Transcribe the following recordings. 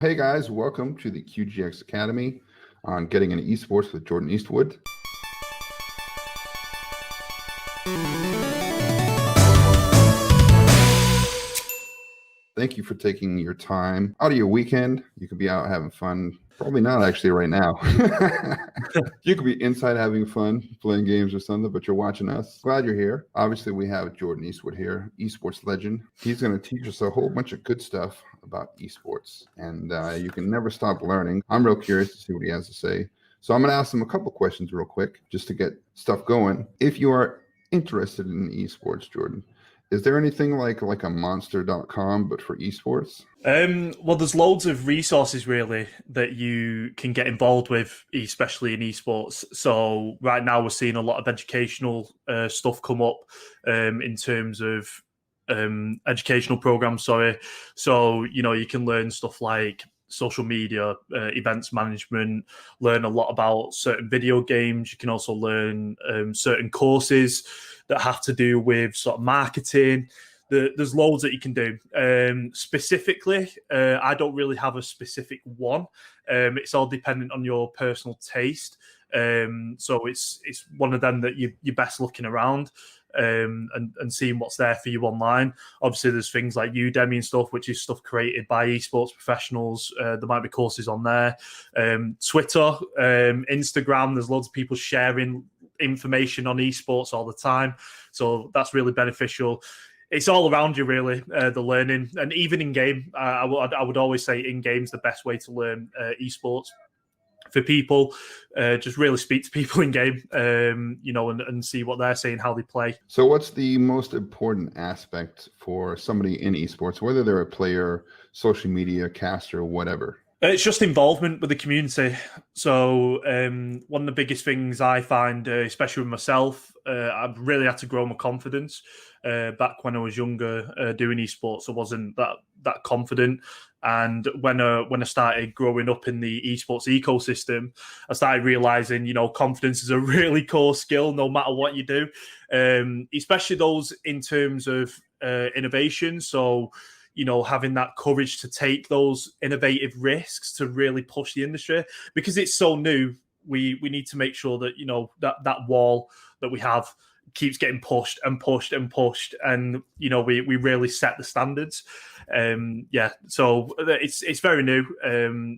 Hey guys, welcome to the QGX Academy on Getting into Esports with Jordan Eastwood. Thank you for taking your time out of your weekend. You could be out having fun. Probably not actually right now. You could be inside having fun, playing games or something, but you're watching us. Glad you're here. Obviously, we have Jordan Eastwood here, esports legend. He's going to teach us a whole bunch of good stuff about esports, and you can never stop learning. I'm real curious to see what he has to say. So I'm going to ask him a couple questions real quick just to get stuff going. If you are interested in esports, Jordan, is there anything like a monster.com but for esports? Well, there's loads of resources really that you can get involved with, especially in esports. So right now we're seeing a lot of educational stuff come up in terms of educational programs. So you can learn stuff like social media, events management, learn a lot about certain video games. You can also learn certain courses that have to do with sort of marketing. There's loads that you can do. Specifically, I don't really have a specific one. It's all dependent on your personal taste. So it's one of them that you're best looking around and seeing what's there for you online. Obviously, there's things like Udemy and stuff, which is stuff created by esports professionals. There might be courses on there. Twitter, Instagram, there's loads of people sharing information on esports all the time. So that's really beneficial. It's all around you, really, the learning. And even in game, I would always say in game's the best way to learn esports. For people, just really speak to people in game, and see what they're saying, how they play. So what's the most important aspect for somebody in esports, whether they're a player, social media, caster, whatever? It's just involvement with the community. So one of the biggest things I find, especially with myself, I've really had to grow my confidence. Back when I was younger, doing esports, I wasn't that confident. And when I started growing up in the esports ecosystem, I started realizing, confidence is a really core skill, no matter what you do, especially those in terms of innovation. So, having that courage to take those innovative risks to really push the industry, because it's so new. We need to make sure that that wall that we have keeps getting pushed and pushed and pushed, and we really set the standards. So it's very new.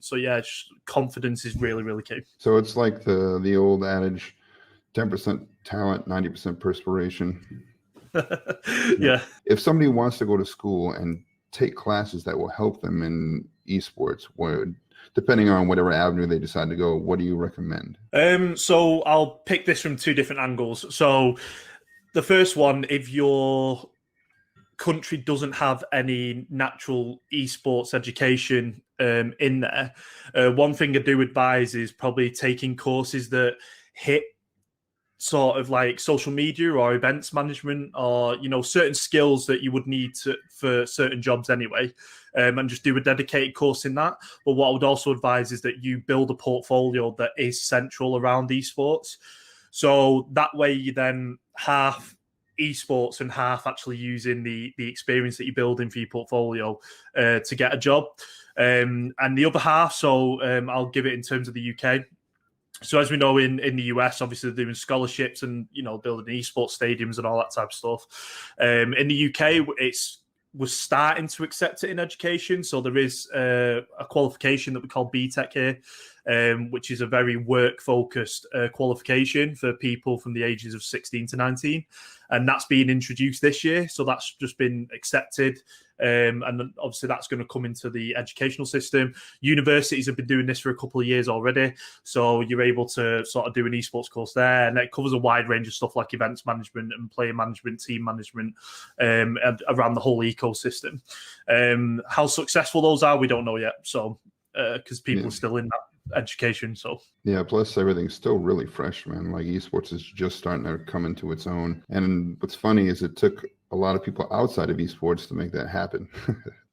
Just confidence is really, really key. So it's like the old adage, 10% talent, 90% perspiration. Yeah. If somebody wants to go to school and take classes that will help them in esports, depending on whatever avenue they decide to go, what do you recommend? So I'll pick this from two different angles. So the first one, if your country doesn't have any natural esports education in there, one thing I do advise is probably taking courses that hit sort of like social media or events management, or certain skills that you would need for certain jobs anyway, and just do a dedicated course in that. But what I would also advise is that you build a portfolio that is central around esports, so that way you then half esports and half actually using the experience that you're building for your portfolio to get a job, and the other half. So I'll give it in terms of the UK. So as we know, in the US, obviously they're doing scholarships and building esports stadiums and all that type of stuff. In the UK, we're starting to accept it in education. So there is a qualification that we call BTEC here, which is a very work-focused qualification for people from the ages of 16 to 19. And that's being introduced this year. So that's just been accepted. And obviously that's going to come into the educational system. Universities have been doing this for a couple of years already. So you're able to sort of do an esports course there. And it covers a wide range of stuff like events management and player management, team management, and around the whole ecosystem. How successful those are, we don't know yet. So, because people are still in that education. So yeah, plus everything's still really fresh, man. Like esports is just starting to come into its own. And what's funny is it took a lot of people outside of esports to make that happen.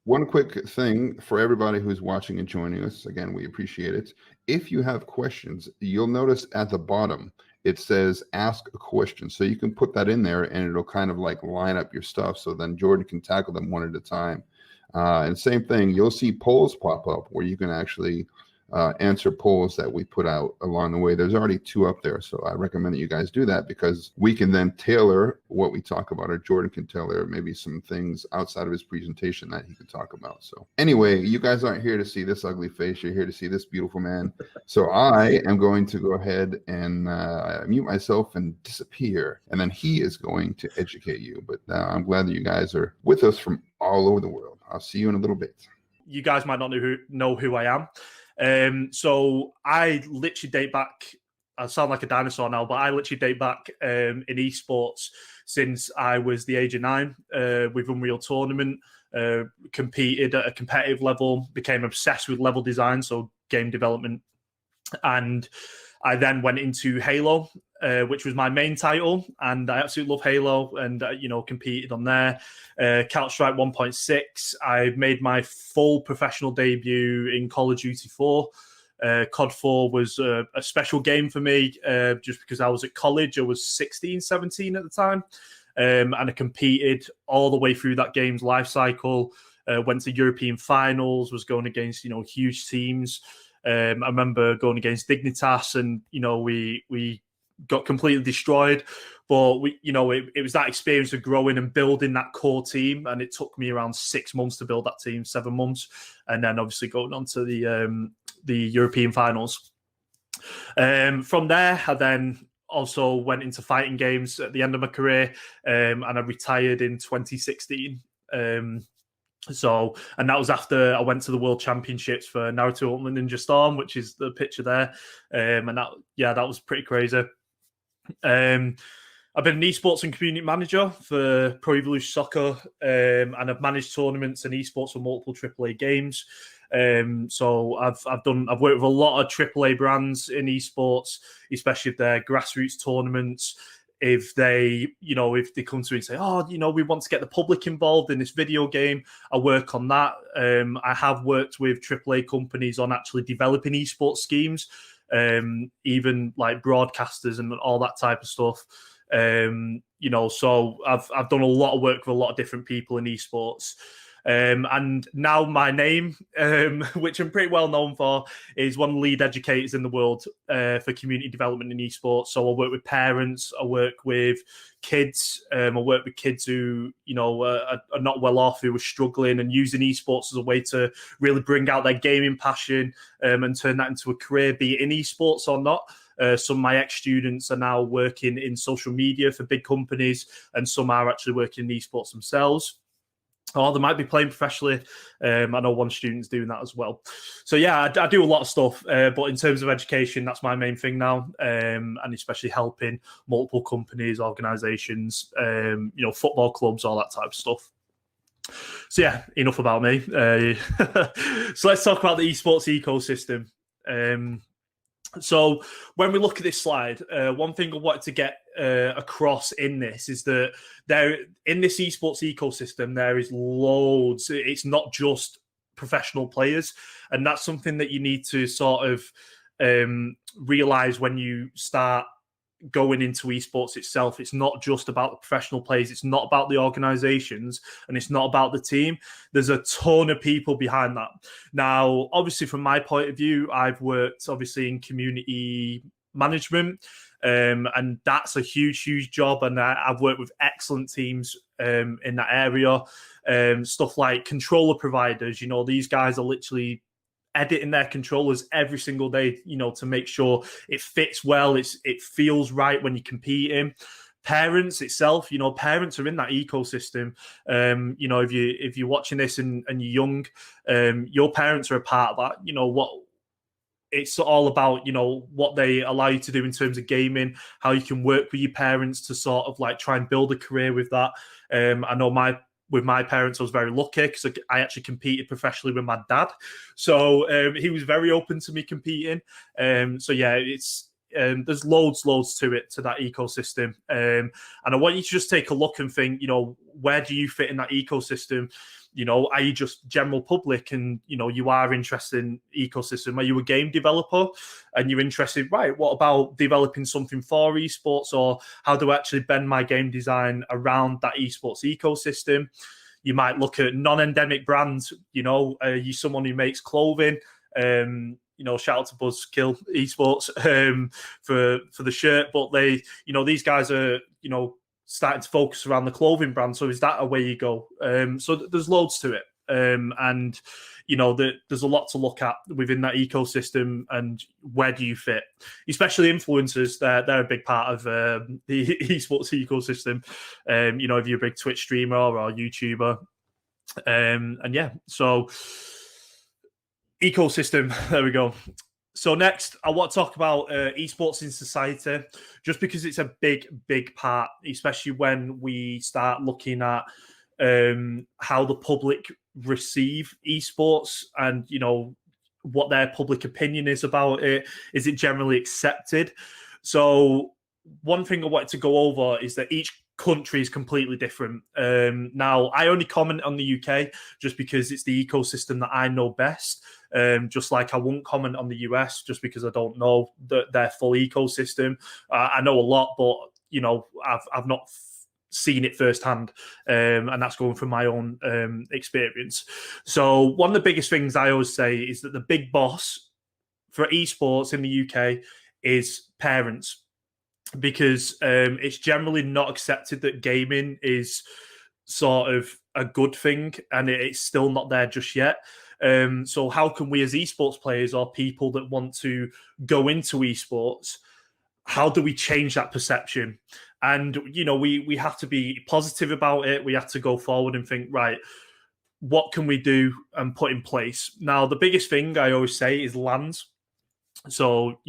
One quick thing for everybody who's watching and joining us, again, we appreciate it. If you have questions, you'll notice at the bottom it says ask a question, so you can put that in there and it'll kind of like line up your stuff, so then Jordan can tackle them one at a time. And same thing, you'll see polls pop up where you can actually answer polls that we put out along the way. There's already 2 up there, so I recommend that you guys do that, because we can then tailor what we talk about, or Jordan can tailor maybe some things outside of his presentation that he can talk about. So anyway, you guys aren't here to see this ugly face. You're here to see this beautiful man. So I am going to go ahead and mute myself and disappear, and then he is going to educate you. But I'm glad that you guys are with us from all over the world. I'll see you in a little bit. You guys might not know who I am. So I literally date back, I sound like a dinosaur now, but I literally date back in esports since I was the age of 9 with Unreal Tournament, competed at a competitive level, became obsessed with level design, so game development. And I then went into Halo, which was my main title, and I absolutely love Halo, and competed on there. Counter-Strike 1.6, I made my full professional debut in Call of Duty 4. COD 4 was a special game for me, just because I was at college. I was 16, 17 at the time, and I competed all the way through that game's life cycle. Went to European finals, was going against huge teams. I remember going against Dignitas, and we got completely destroyed. But it was that experience of growing and building that core team, and it took me around 6 months to build that team, 7 months, and then obviously going on to the European finals. From there, I then also went into fighting games at the end of my career, and I retired in 2016. And that was after I went to the World Championships for Naruto Ultimate Ninja Storm, which is the picture there. And that was pretty crazy. I've been an esports and community manager for Pro Evolution Soccer, and I've managed tournaments and esports for multiple AAA games. So I've worked with a lot of AAA brands in esports, especially if they're grassroots tournaments. If they come to me and say, we want to get the public involved in this video game, I work on that. I have worked with AAA companies on actually developing esports schemes, even like broadcasters and all that type of stuff. So I've done a lot of work with a lot of different people in esports. And now my name, which I'm pretty well known for, is one of the lead educators in the world for community development in esports. So I work with parents, I work with kids, I work with kids who, are not well off, who are struggling, and using esports as a way to really bring out their gaming passion and turn that into a career, be it in esports or not. Some of my ex-students are now working in social media for big companies, and some are actually working in esports themselves. Or they might be playing professionally. I know one student's doing that as well. So yeah, I do a lot of stuff. But in terms of education, that's my main thing now, and especially helping multiple companies, organisations, football clubs, all that type of stuff. So yeah, enough about me. So let's talk about the esports ecosystem. So when we look at this slide, one thing I wanted to get across in this is that in this esports ecosystem, there is loads. It's not just professional players. And that's something that you need to sort of realize when you start going into esports itself. It's not just about the professional players. It's not about the organizations, and it's not about the team. There's a ton of people behind that. Now, obviously, from my point of view, I've worked obviously in community management, and that's a huge job. And I've worked with excellent teams in that area. Stuff like controller providers. These guys are literally editing their controllers every single day, to make sure it fits well, it feels right when you're competing. Parents itself, parents are in that ecosystem. If you're watching this and you're young, your parents are a part of that. What it's all about, what they allow you to do in terms of gaming, how you can work with your parents to sort of like try and build a career with that. I know with my parents, I was very lucky because I actually competed professionally with my dad. So he was very open to me competing. So yeah, it's there's loads to it, to that ecosystem. And I want you to just take a look and think, where do you fit in that ecosystem? Are you just general public and, you are interested in ecosystem? Are you a game developer and you're interested, right, what about developing something for esports, or how do I actually bend my game design around that esports ecosystem? You might look at non-endemic brands. You someone who makes clothing. Shout out to Buzzkill Esports for the shirt, but these guys are starting to focus around the clothing brand. So is that a way you go? So there's loads to it, and there's a lot to look at within that ecosystem, and where do you fit? Especially influencers, they're a big part of the esports ecosystem. If you're a big Twitch streamer or YouTuber, and yeah, so ecosystem. There we go. So next, I want to talk about esports in society, just because it's a big part, especially when we start looking at how the public receive esports and, what their public opinion is about it. Is it generally accepted? So one thing I wanted to go over is that each country is completely different. Now, I only comment on the UK just because it's the ecosystem that I know best. Just like I won't comment on the US just because I don't know their full ecosystem. I know a lot, but I've not seen it firsthand, and that's going from my own experience. So one of the biggest things I always say is that the big boss for esports in the UK is parents, because it's generally not accepted that gaming is sort of a good thing, and it's still not there just yet. So how can we as esports players or people that want to go into esports, how do we change that perception? And, we have to be positive about it. We have to go forward and think, right, what can we do and put in place? Now, the biggest thing I always say is LANs. So,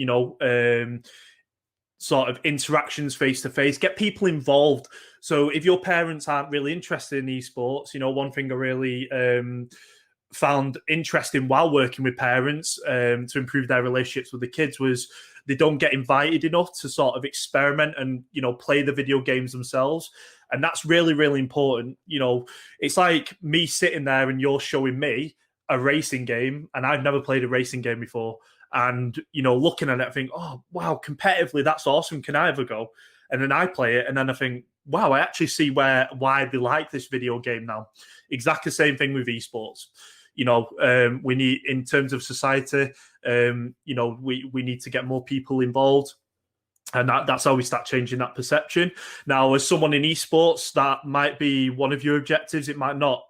sort of interactions face to face, get people involved. So if your parents aren't really interested in esports, one thing I really found interesting while working with parents to improve their relationships with the kids was they don't get invited enough to sort of experiment and play the video games themselves. And that's really, really important. It's like me sitting there and you're showing me a racing game, and I've never played a racing game before. And, looking at it, I think, oh, wow, competitively, that's awesome. Can I ever go? And then I play it, and then I think, wow, I actually see why they like this video game now. Exactly the same thing with esports. We need, in terms of society, we need to get more people involved. And that's how we start changing that perception. Now, as someone in esports, that might be one of your objectives. It might not.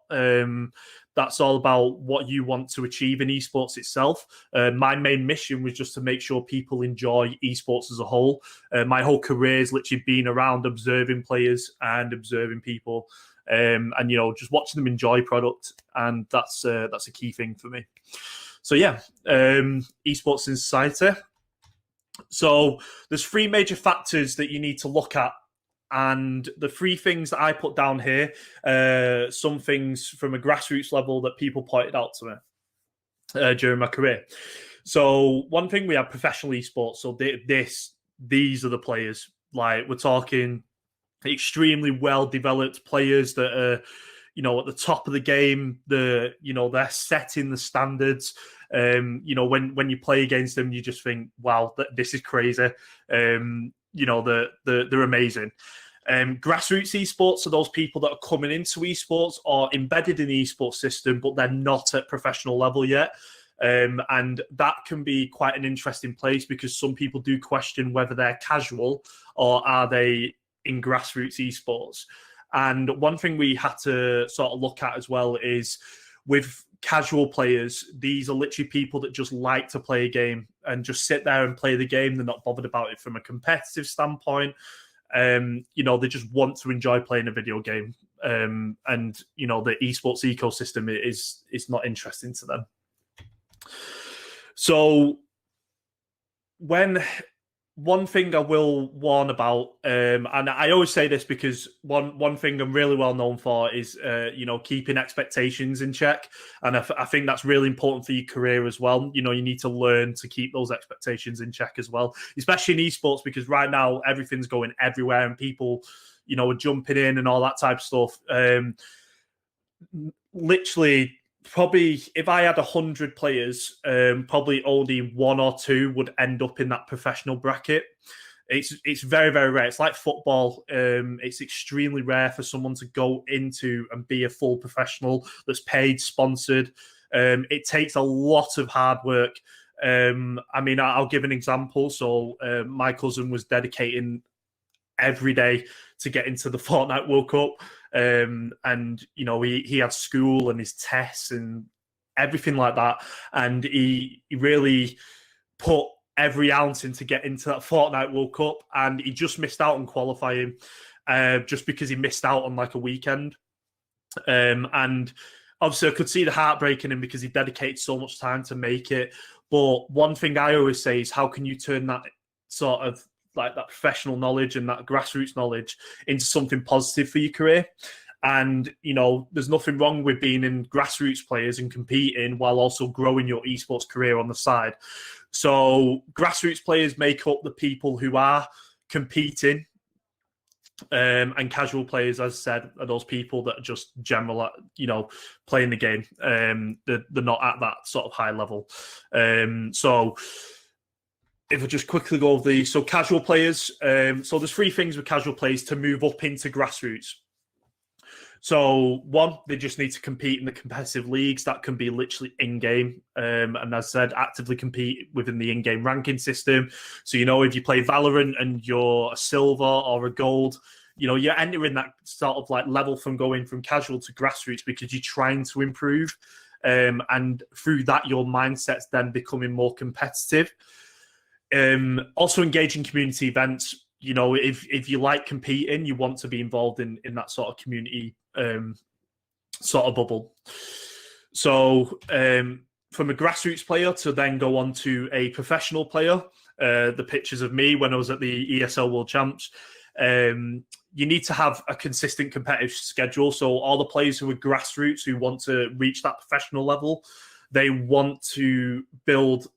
That's all about what you want to achieve in esports itself. My main mission was just to make sure people enjoy esports as a whole. My whole career has literally been around observing players and observing people, and just watching them enjoy product. And that's a key thing for me. So yeah, esports in society. So there's three major factors that you need to look at. And the three things that I put down here, some things from a grassroots level that people pointed out to me during my career. So one thing, we have professional esports. So these are the players. Like, we're talking extremely well-developed players that are, at the top of the game. They're setting the standards. When you play against them, you just think, wow, this is crazy. They're amazing. Grassroots esports are those people that are coming into esports or embedded in the esports system, but they're not at professional level yet. And that can be quite an interesting place, because some people do question whether they're casual or are they in grassroots esports. And one thing we had to sort of look at as well is, with casual players, these are literally people that just like to play a game and just sit there and play the game. They're not bothered about it from a competitive standpoint. They just want to enjoy playing a video game. And the esports ecosystem is not interesting to them. So one thing I will warn about, and I always say this because one thing I'm really well known for is, keeping expectations in check. And I think that's really important for your career as well. You need to learn to keep those expectations in check as well, especially in esports, because right now everything's going everywhere and people, are jumping in and all that type of stuff. Literally, probably if I had 100 players, probably only one or two would end up in that professional bracket. It's very, very rare. It's like football. It's extremely rare for someone to go into and be a full professional that's paid, sponsored. It takes a lot of hard work. I mean, I'll give an example. So my cousin was dedicating every day to get into the Fortnite World Cup. And, you know, he had school and his tests and everything like that. And he really put every ounce into get into that Fortnite World Cup. And he just missed out on qualifying just because he missed out on like a weekend. And obviously I could see the heartbreak in him because he dedicated so much time to make it. But one thing I always say is, how can you turn that sort of like that professional knowledge and that grassroots knowledge into something positive for your career? And, you know, there's nothing wrong with being in grassroots players and competing while also growing your esports career on the side. So grassroots players make up the people who are competing, and casual players, as I said, are those people that are just general, you know, playing the game. They're not at that sort of high level. So if I just quickly go over so casual players. So there's 3 things with casual players to move up into grassroots. So 1, they just need to compete in the competitive leagues. That can be literally in-game. And as I said, actively compete within the in-game ranking system. So, you know, if you play Valorant and you're a silver or a gold, you know, you're entering that sort of like level from going from casual to grassroots because you're trying to improve. And through that, your mindset's then becoming more competitive. Also engage in community events. You know, if you like competing, you want to be involved in that sort of community sort of bubble. So from a grassroots player to then go on to a professional player, the pictures of me when I was at the ESL World Champs, you need to have a consistent competitive schedule. So all the players who are grassroots who want to reach that professional level, they want to build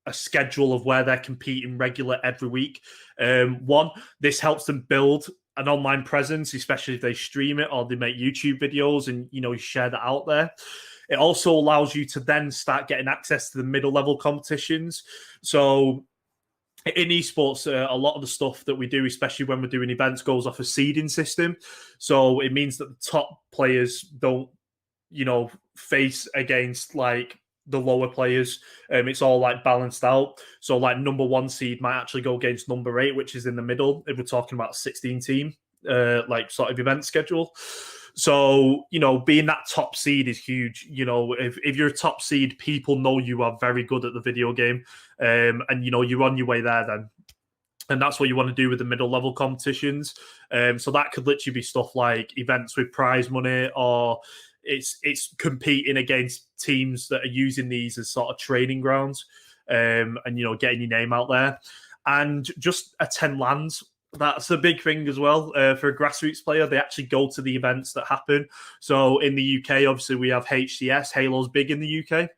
a schedule of where they're competing regular every week. 1, this helps them build an online presence, especially if they stream it or they make YouTube videos and, you know, you share that out there. It also allows you to then start getting access to the middle level competitions. So in esports, a lot of the stuff that we do, especially when we're doing events, goes off a seeding system. So it means that the top players don't, you know, face against like the lower players. It's all like balanced out. So like number 1 seed might actually go against number 8, which is in the middle, if we're talking about a 16 team like sort of event schedule. So, you know, being that top seed is huge. You know, if you're a top seed, people know you are very good at the video game, and, you know, you're on your way there then. And that's what you want to do with the middle level competitions. So that could literally be stuff like events with prize money, or it's competing against teams that are using these as sort of training grounds, and, you know, getting your name out there. And just attend LANs. That's a big thing as well for a grassroots player. They actually go to the events that happen. So in the UK, obviously, we have HCS. Halo's big in the UK.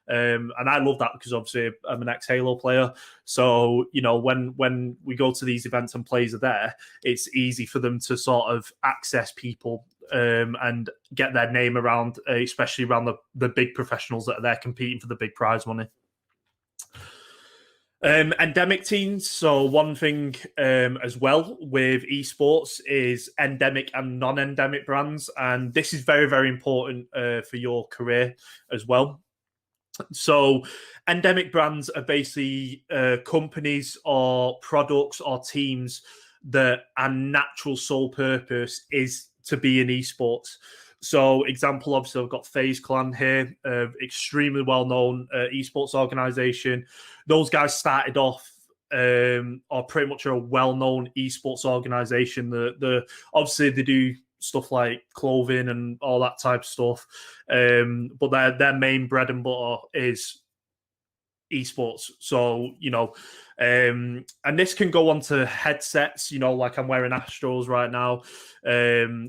And I love that because obviously I'm an ex-Halo player. So, you know, when we go to these events and players are there, it's easy for them to sort of access people and get their name around, especially around the big professionals that are there competing for the big prize money. Endemic teams. So one thing as well with esports is endemic and non-endemic brands. And this is very, very important for your career as well. So endemic brands are basically companies or products or teams that our natural sole purpose is to be in esports. So example, obviously I've got FaZe Clan here, extremely well-known esports organization. Those guys started off or pretty much are a well-known esports organization. Obviously they do stuff like clothing and all that type of stuff, but their main bread and butter is esports. So, you know, and this can go onto headsets, you know, like I'm wearing Astros right now,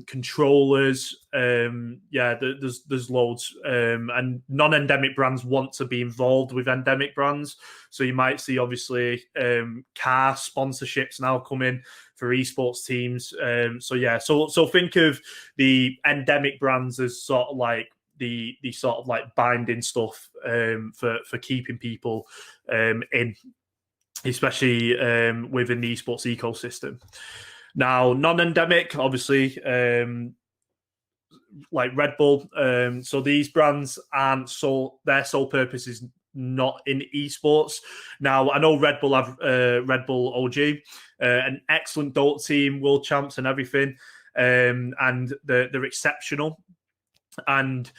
controllers, there's loads, and non-endemic brands want to be involved with endemic brands. So you might see obviously car sponsorships now coming for esports teams. So think of the endemic brands as sort of like the sort of like binding stuff for keeping people in. especially within the esports ecosystem. Now, non-endemic, obviously, like Red Bull. So these brands aren't their sole purpose is not in esports. Now, I know Red Bull have Red Bull OG, an excellent Dota team, world champs and everything, and they're exceptional. And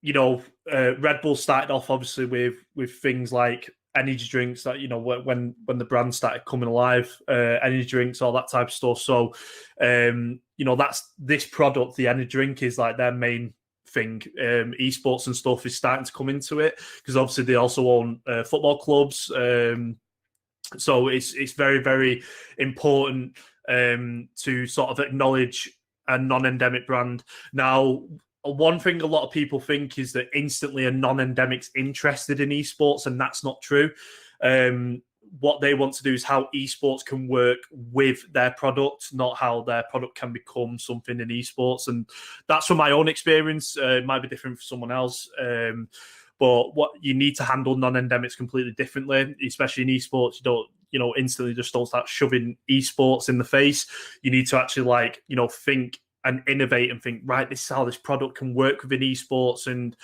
Red Bull started off obviously with things like energy drinks that when the brand started coming alive, energy drinks, all that type of stuff. So that's this product, the energy drink, is like their main thing. Esports and stuff is starting to come into it because obviously they also own football clubs. So it's very, very important to sort of acknowledge a non-endemic brand. Now, one thing a lot of people think is that instantly a non-endemic's interested in esports, and that's not true. What they want to do is how esports can work with their product, not how their product can become something in esports. And that's from my own experience. It might be different for someone else. But what you need to handle non-endemics completely differently, especially in esports. You don't, instantly just don't start shoving esports in the face. You need to actually think and innovate and think, right, this is how this product can work within esports, and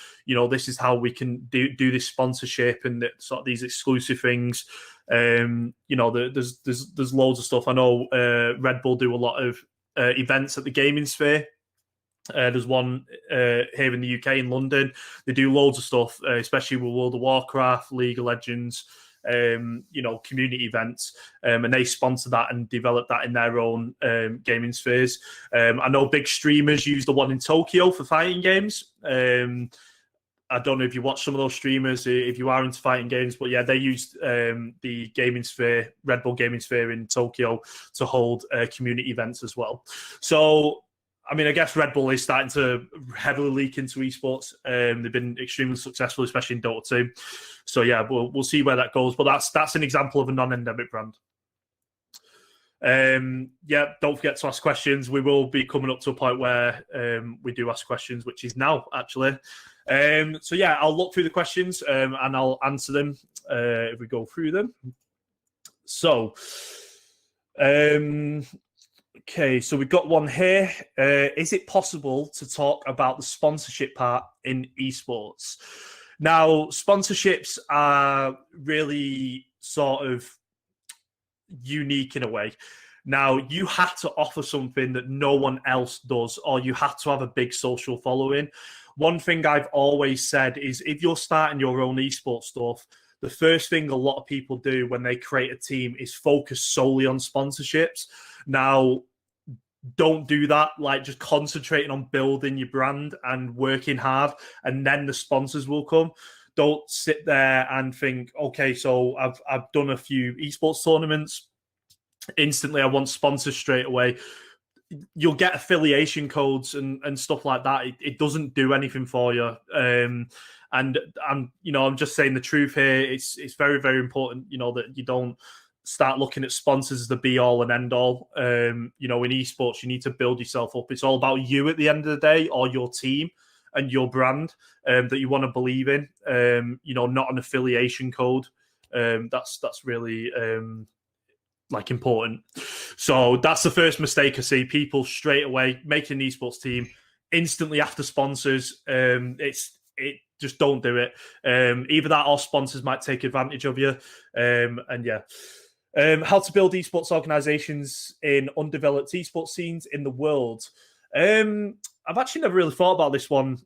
this is how we can do this sponsorship and sort of these exclusive things. There's loads of stuff. I know Red Bull do a lot of events at the gaming sphere. There's one here in the UK in London. They do loads of stuff, especially with World of Warcraft, League of Legends, community events, and they sponsor that and develop that in their own gaming spheres. I know big streamers use the one in Tokyo for fighting games. I don't know if you watch some of those streamers, if you are into fighting games, but yeah, they used the gaming sphere, Red Bull gaming sphere in Tokyo to hold community events as well. So, I mean, I guess Red Bull is starting to heavily leak into esports. They've been extremely successful, especially in Dota 2. So yeah, we'll see where that goes. But that's an example of a non-endemic brand. Don't forget to ask questions. We will be coming up to a point where we do ask questions, which is now actually. So yeah, I'll look through the questions and I'll answer them if we go through them. So, okay, so we've got one here. Is it possible to talk about the sponsorship part in esports? Now, sponsorships are really sort of unique in a way. Now, you have to offer something that no one else does, or you have to have a big social following. One thing I've always said is if you're starting your own esports stuff, the first thing a lot of people do when they create a team is focus solely on sponsorships. Now, don't do that. Like, just concentrating on building your brand and working hard, and then the sponsors will come. Don't sit there and think, okay, so I've done a few esports tournaments. Instantly, I want sponsors straight away. You'll get affiliation codes and stuff like that. It doesn't do anything for you. And I'm just saying the truth here. It's very, very important, that you don't start looking at sponsors as the be all and end all. In esports, you need to build yourself up. It's all about you at the end of the day, or your team and your brand that you want to believe in. Not an affiliation code. That's really important. So that's the first mistake I see. People straight away making an esports team instantly after sponsors. Just don't do it. Either that or sponsors might take advantage of you. How to build esports organizations in undeveloped esports scenes in the world. I've actually never really thought about this one.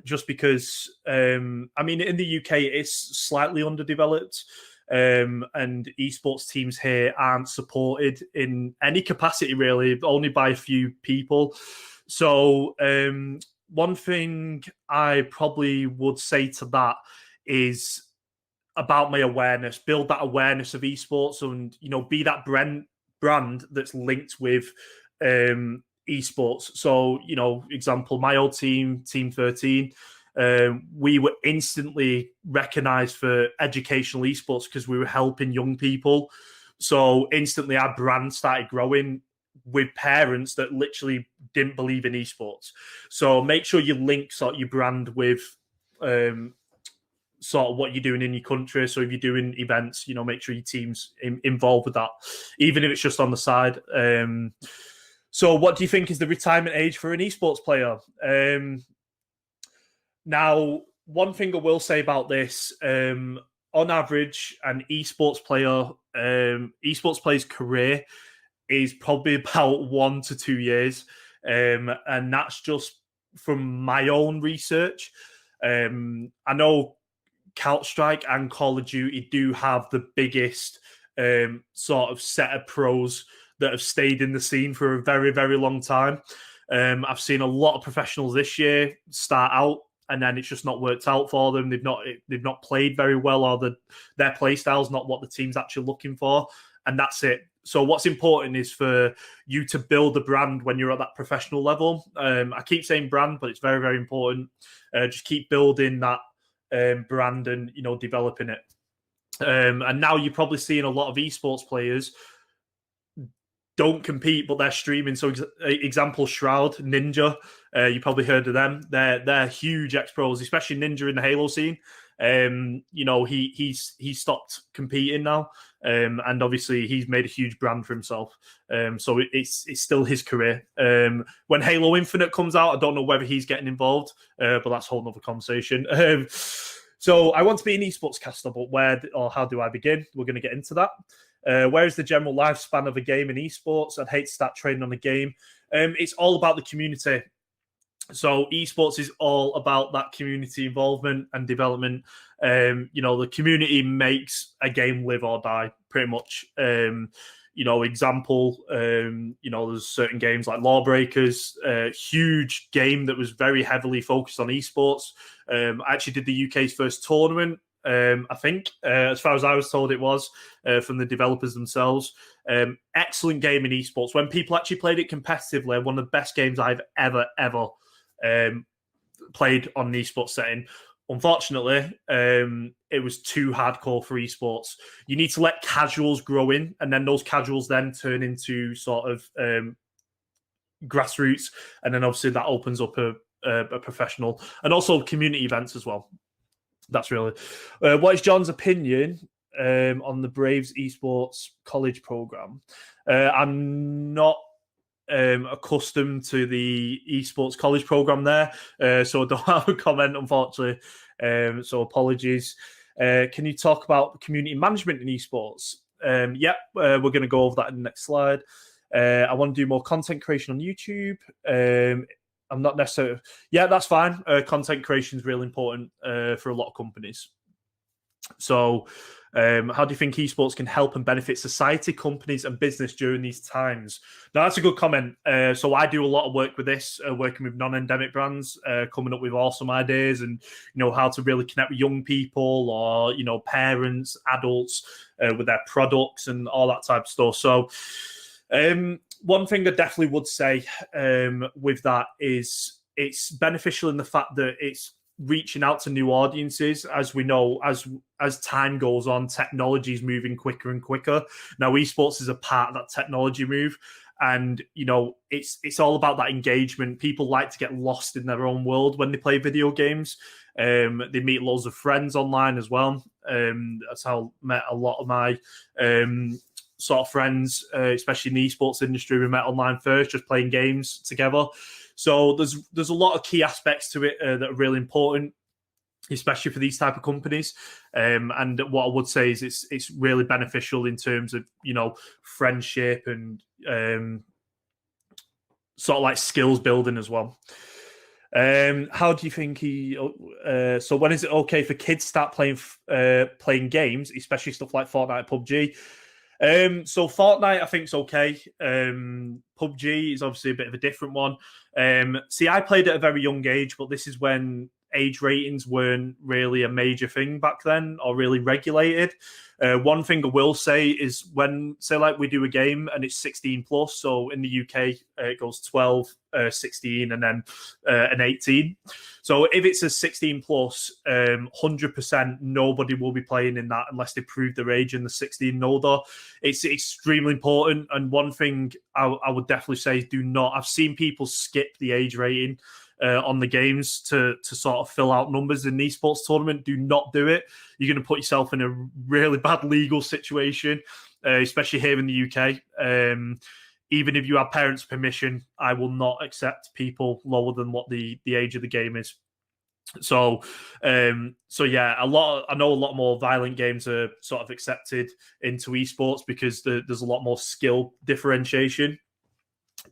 Just because, in the UK, it's slightly underdeveloped. And esports teams here aren't supported in any capacity, really, only by a few people. So one thing I probably would say to that is about my awareness. Build that awareness of esports and, be that brand that's linked with esports. So, example, my old team, Team 13, we were instantly recognized for educational esports because we were helping young people. So instantly our brand started growing with parents that literally didn't believe in esports. So make sure you link sort of your brand with sort of what you're doing in your country. So if you're doing events, make sure your team's involved with that, even if it's just on the side. So what do you think is the retirement age for an esports player? Now, one thing I will say about this, on average, an esports player's career is probably about 1 to 2 years. And that's just from my own research. I know Counter-Strike and Call of Duty do have the biggest sort of set of pros that have stayed in the scene for a very, very long time. I've seen a lot of professionals this year start out and then it's just not worked out for them. They've not played very well, or their play style's not what the team's actually looking for, and that's it. So what's important is for you to build a brand when you're at that professional level. I keep saying brand, but it's very, very important. Just keep building that brand and developing it. And now you're probably seeing a lot of esports players don't compete, but they're streaming. So example, Shroud, Ninja, you probably heard of them. They're huge ex-pros, especially Ninja in the Halo scene. He stopped competing now, and obviously he's made a huge brand for himself. So it's still his career. When Halo Infinite comes out, I don't know whether he's getting involved, but that's a whole nother conversation. So I want to be an esports caster, but where or how do I begin? We're going to get into that. Where is the general lifespan of a game in esports? I'd hate to start training on a game. It's all about the community. So esports is all about that community involvement and development. The community makes a game live or die, pretty much. Example, there's certain games like Lawbreakers, a huge game that was very heavily focused on esports. I actually did the UK's first tournament. I think, as far as I was told, it was from the developers themselves. Excellent game in esports. When people actually played it competitively, one of the best games I've ever played on an esports setting. Unfortunately, it was too hardcore for esports. You need to let casuals grow in, and then those casuals then turn into sort of grassroots, and then obviously that opens up a professional, and also community events as well. That's really what is John's opinion on the Braves esports college program. I'm not accustomed to the esports college program there, so I don't have a comment, unfortunately. So apologies. Can you talk about community management in esports? We're going to go over that in the next slide. I want to do more content creation on YouTube. I'm not necessarily... Yeah, that's fine. Content creation is really important for a lot of companies. So how do you think esports can help and benefit society, companies, and business during these times? Now, that's a good comment. So I do a lot of work with this, working with non-endemic brands, coming up with awesome ideas and, how to really connect with young people or, parents, adults with their products and all that type of stuff. So one thing I definitely would say with that is it's beneficial in the fact that it's reaching out to new audiences. As we know, as time goes on, technology is moving quicker and quicker. Now, esports is a part of that technology move. And, it's all about that engagement. People like to get lost in their own world when they play video games. They meet loads of friends online as well. That's how I met a lot of my sort of friends, especially in the esports industry. We met online first, just playing games together. So there's a lot of key aspects to it that are really important, especially for these type of companies. And what I would say is it's really beneficial in terms of friendship and sort of like skills building as well. How do you think so when is it okay for kids to start playing games, especially stuff like Fortnite, PUBG? So Fortnite, I think it's okay. PUBG is obviously a bit of a different one. I played at a very young age, but this is when age ratings weren't really a major thing back then or really regulated. One thing I will say is when, say, like we do a game and it's 16 plus, so in the UK, it goes 12, 16, and then an 18. So if it's a 16 plus, 100% nobody will be playing in that unless they prove their age in the 16 and older. It's extremely important. And one thing I would definitely say is do not. I've seen people skip the age rating on the games to sort of fill out numbers in an esports tournament. Do not do it. You're going to put yourself in a really bad legal situation, especially here in the UK. Even if you have parents' permission, I will not accept people lower than what the age of the game is. So yeah, I know a lot more violent games are sort of accepted into esports because there's a lot more skill differentiation.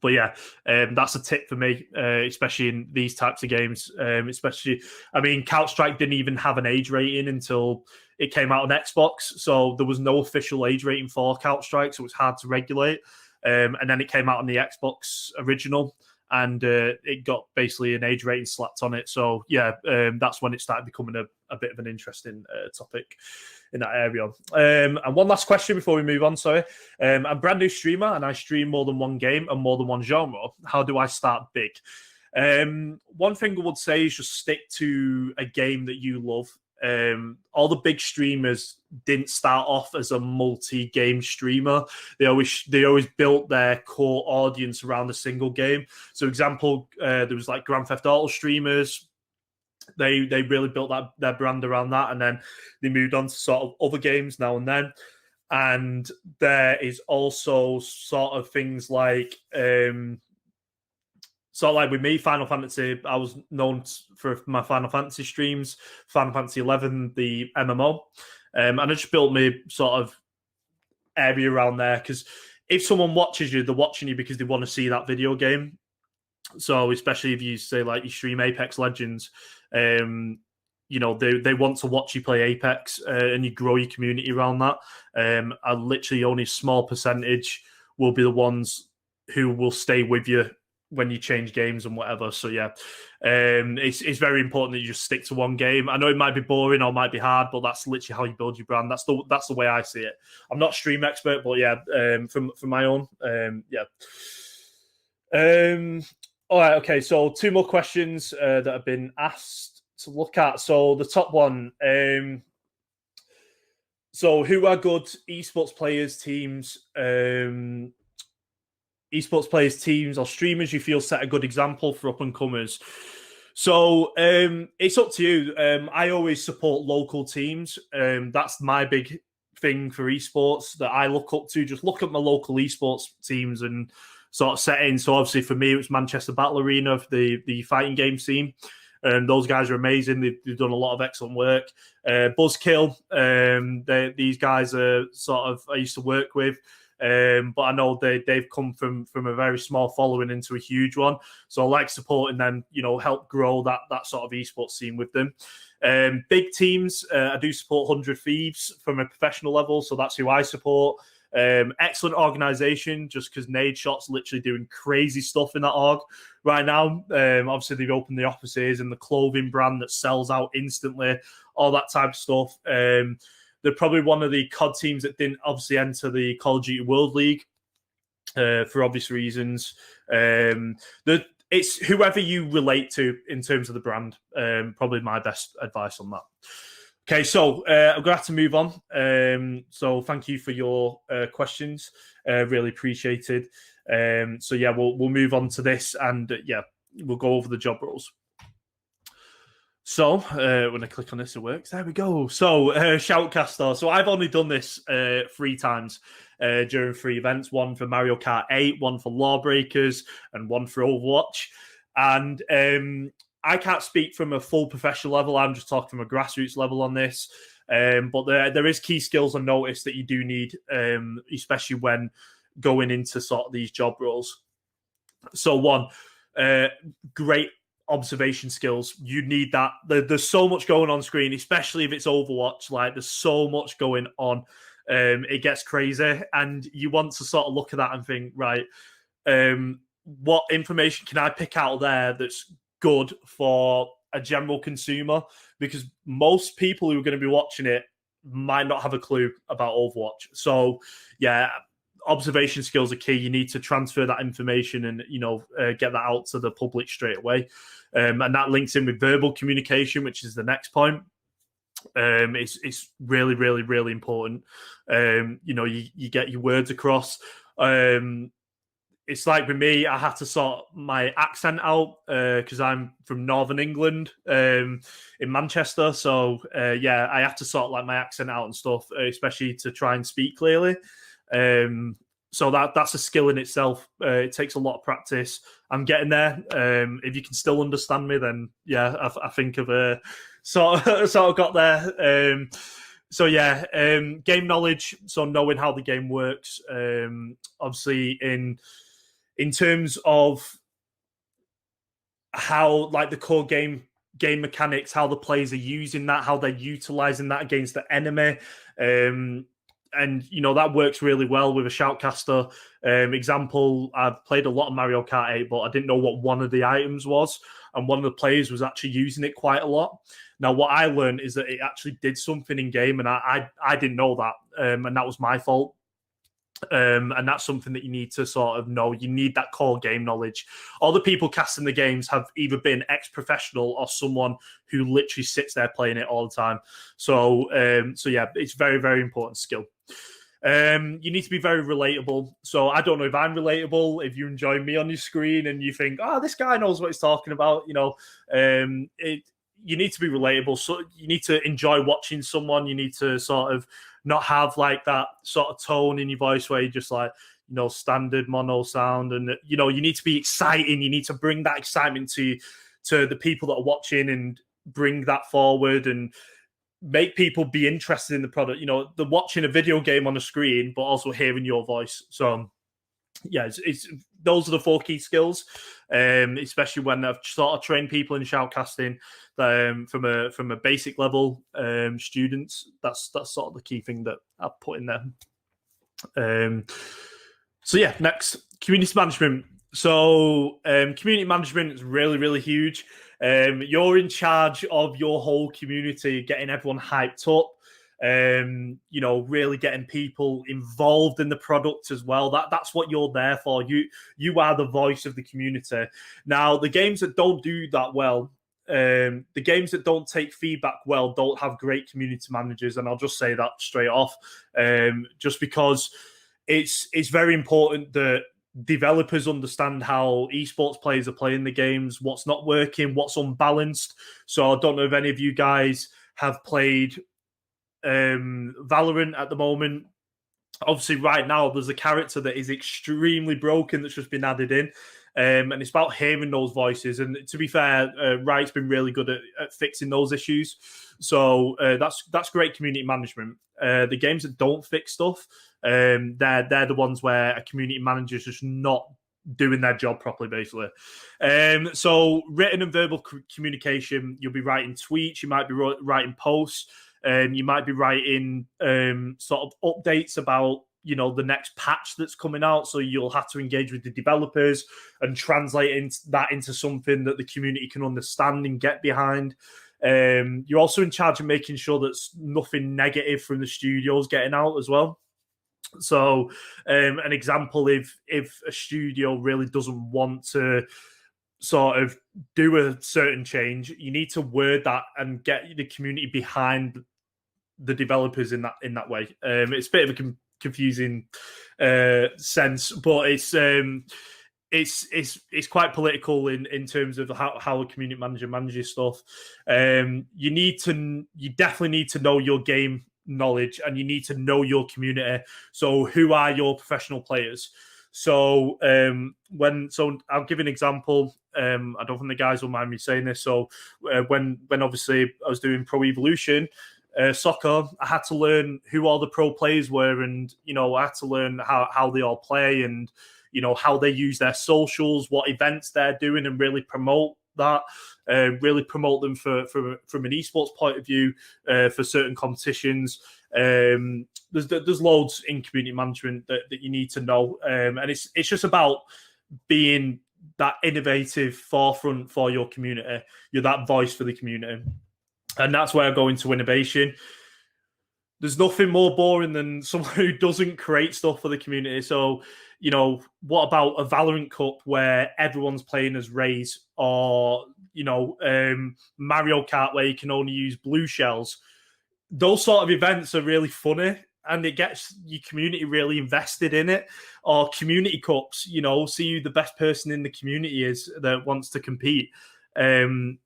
But yeah, that's a tip for me, especially in these types of games. Especially, I mean, Counter-Strike didn't even have an age rating until it came out on Xbox, so there was no official age rating for Counter-Strike, so it was hard to regulate. And then it came out on the Xbox original, and it got basically an age rating slapped on it. So yeah, that's when it started becoming a bit of an interesting topic in that area. And one last question before we move on. Sorry, I'm a brand new streamer and I stream more than one game and more than one genre. How do I start big? One thing I would say is just stick to a game that you love. All the big streamers didn't start off as a multi-game streamer. They always built their core audience around a single game. So, example, there was like Grand Theft Auto streamers. They really built their brand around that, and then they moved on to sort of other games now and then. And there is also sort of things like so like with me, Final Fantasy, I was known for my Final Fantasy streams, Final Fantasy 11, the MMO. And I just built my sort of area around there because if someone watches you, they're watching you because they want to see that video game. So especially if you say like you stream Apex Legends, they want to watch you play Apex and you grow your community around that. Literally only a small percentage will be the ones who will stay with you when you change games and whatever. So yeah, it's very important that you just stick to one game. I know it might be boring or might be hard, but that's literally how you build your brand. That's the way I see it. I'm not a stream expert, but yeah, from my own, yeah. All right, okay. So 2 more questions that have been asked to look at. So the top one. So who are good esports players teams? Esports players teams or streamers you feel set a good example for up and comers. So it's up to you. I always support local teams. That's my big thing for esports that I look up to. Just look at my local esports teams and sort of set in. So obviously for me, it was Manchester Battle Arena, the fighting game scene. Those guys are amazing. They've done a lot of excellent work. Buzzkill, these guys are sort of I used to work with. But I know they've come from a very small following into a huge one. So I like supporting them, help grow that sort of esports scene with them. Big teams, I do support 100 Thieves from a professional level. So that's who I support. Excellent organization, just because Nadeshot's literally doing crazy stuff in that org right now. Obviously, they've opened the offices and the clothing brand that sells out instantly, all that type of stuff. They're probably one of the COD teams that didn't obviously enter the Call of Duty World League for obvious reasons. It's whoever you relate to in terms of the brand. Probably my best advice on that. Okay, so I'm going to have to move on. So thank you for your questions. Really appreciated. So yeah, we'll move on to this, and yeah, we'll go over the job roles. So when I click on this, it works. There we go. So Shoutcaster. So I've only done this 3 times during 3 events. One for Mario Kart 8, one for Lawbreakers, and one for Overwatch. And I can't speak from a full professional level. I'm just talking from a grassroots level on this. But there is key skills I noticed that you do need, especially when going into sort of these job roles. So one, great observation skills. You need that. There's so much going on screen, especially if it's Overwatch. Like there's so much going on. It gets crazy, and you want to sort of look at that and think, right, what information can I pick out there that's good for a general consumer? Because most people who are going to be watching it might not have a clue about Overwatch. So yeah, observation skills are key. You need to transfer that information and get that out to the public straight away. And that links in with verbal communication, which is the next point. It's really, really, really important. You get your words across. it's like with me, I had to sort my accent out because I'm from Northern England, in Manchester. So yeah, I have to sort like my accent out and stuff, especially to try and speak clearly. So that's a skill in itself. It takes a lot of practice. I'm getting there. If you can still understand me, then yeah, I think I've sort of got there. So yeah, game knowledge. So knowing how the game works. Obviously, in terms of how like the core game mechanics, how the players are using that, how they're utilizing that against the enemy. And that works really well with a shoutcaster. Example, I've played a lot of Mario Kart 8, but I didn't know what one of the items was, and one of the players was actually using it quite a lot. Now, what I learned is that it actually did something in game, and I didn't know that, and that was my fault. And that's something that you need to sort of know. You need that core game knowledge. All the people casting the games have either been ex-professional or someone who literally sits there playing it all the time. So yeah, it's very, very important skill. You need to be very relatable. So I don't know if I'm relatable, if you enjoy me on your screen and you think, oh, this guy knows what he's talking about, you need to be relatable. So you need to enjoy watching someone. You need to sort of not have like that sort of tone in your voice where you're just like, standard mono sound. And, you need to be exciting. You need to bring that excitement to the people that are watching and bring that forward and make people be interested in the product. They're watching a video game on a screen, but also hearing your voice. So yeah, it's those are the 4 key skills, especially when I've sort of trained people in shoutcasting from a basic level students. That's sort of the key thing that I've put in there. So yeah, next, community management. So community management is really, really huge. You're in charge of your whole community, getting everyone hyped up. Really getting people involved in the product as well. That's what you're there for. You are the voice of the community. Now, the games that don't do that well, the games that don't take feedback well, don't have great community managers, and I'll just say that straight off. Just because it's very important that developers understand how esports players are playing the games, what's not working, what's unbalanced. So I don't know if any of you guys have played Valorant at the moment. Obviously, right now there's a character that is extremely broken that's just been added in, and it's about hearing those voices. And to be fair, Riot's been really good at fixing those issues. So that's great community management. The games that don't fix stuff, they're the ones where a community manager is just not doing their job properly, basically. So written and verbal communication, you'll be writing tweets, you might be writing posts. You might be writing sort of updates about, the next patch that's coming out. So you'll have to engage with the developers and translate that into something that the community can understand and get behind. You're also in charge of making sure that nothing negative from the studios getting out as well. So an example, if a studio really doesn't want to sort of do a certain change, you need to word that and get the community behind the developers in that way. It's a bit of a confusing sense, but it's quite political in terms of how a community manager manages stuff. You definitely need to know your game knowledge, and you need to know your community. So who are your professional players? So I'll give an example. I don't think the guys will mind me saying this. So when obviously I was doing Pro Evolution Soccer, I had to learn who all the pro players were, and I had to learn how they all play, and how they use their socials, what events they're doing, and really promote that. Really promote them from an esports point of view for certain competitions. There's loads in community management that you need to know, and it's just about being that innovative forefront for your community. You're that voice for the community, and that's where I go into innovation. There's nothing more boring than someone who doesn't create stuff for the community. So, what about a Valorant Cup where everyone's playing as Raze, or Mario Kart where you can only use blue shells? Those sort of events are really funny, and it gets your community really invested in it. Or community cups, see who the best person in the community is that wants to compete. There's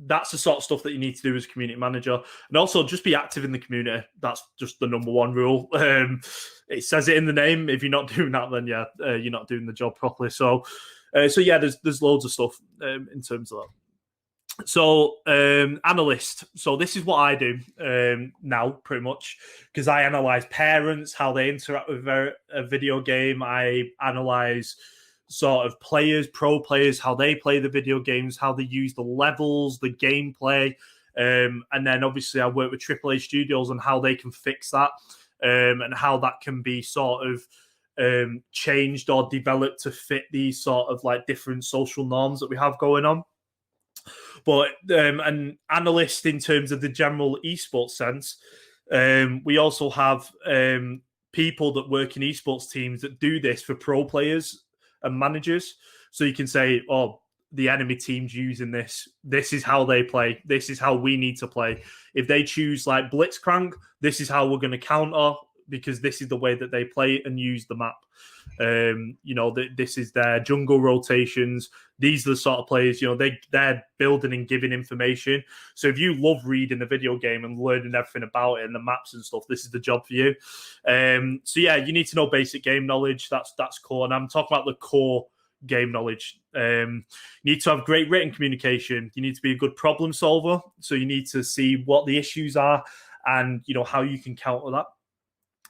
that's the sort of stuff that you need to do as a community manager. And also just be active in the community. That's just the number one rule. It says it in the name. If you're not doing that, then you're not doing the job properly. So there's loads of stuff in terms of that. So analyst. So this is what I do now, pretty much, because I analyze parents, how they interact with a video game. I analyze sort of players, pro players, how they play the video games, how they use the levels, the gameplay. And then obviously I work with AAA studios on how they can fix that and how that can be sort of changed or developed to fit these sort of like different social norms that we have going on. But an analyst in terms of the general esports sense, we also have people that work in esports teams that do this for pro players and managers. So you can say, oh, the enemy team's using this. This is how they play. This is how we need to play. If they choose like Blitzcrank, this is how we're going to counter, because this is the way that they play and use the map. This is their jungle rotations. These are the sort of players, they're building and giving information. So if you love reading a video game and learning everything about it and the maps and stuff, this is the job for you. You need to know basic game knowledge. That's core. And I'm talking about the core game knowledge. You need to have great written communication. You need to be a good problem solver. So you need to see what the issues are and, how you can counter that.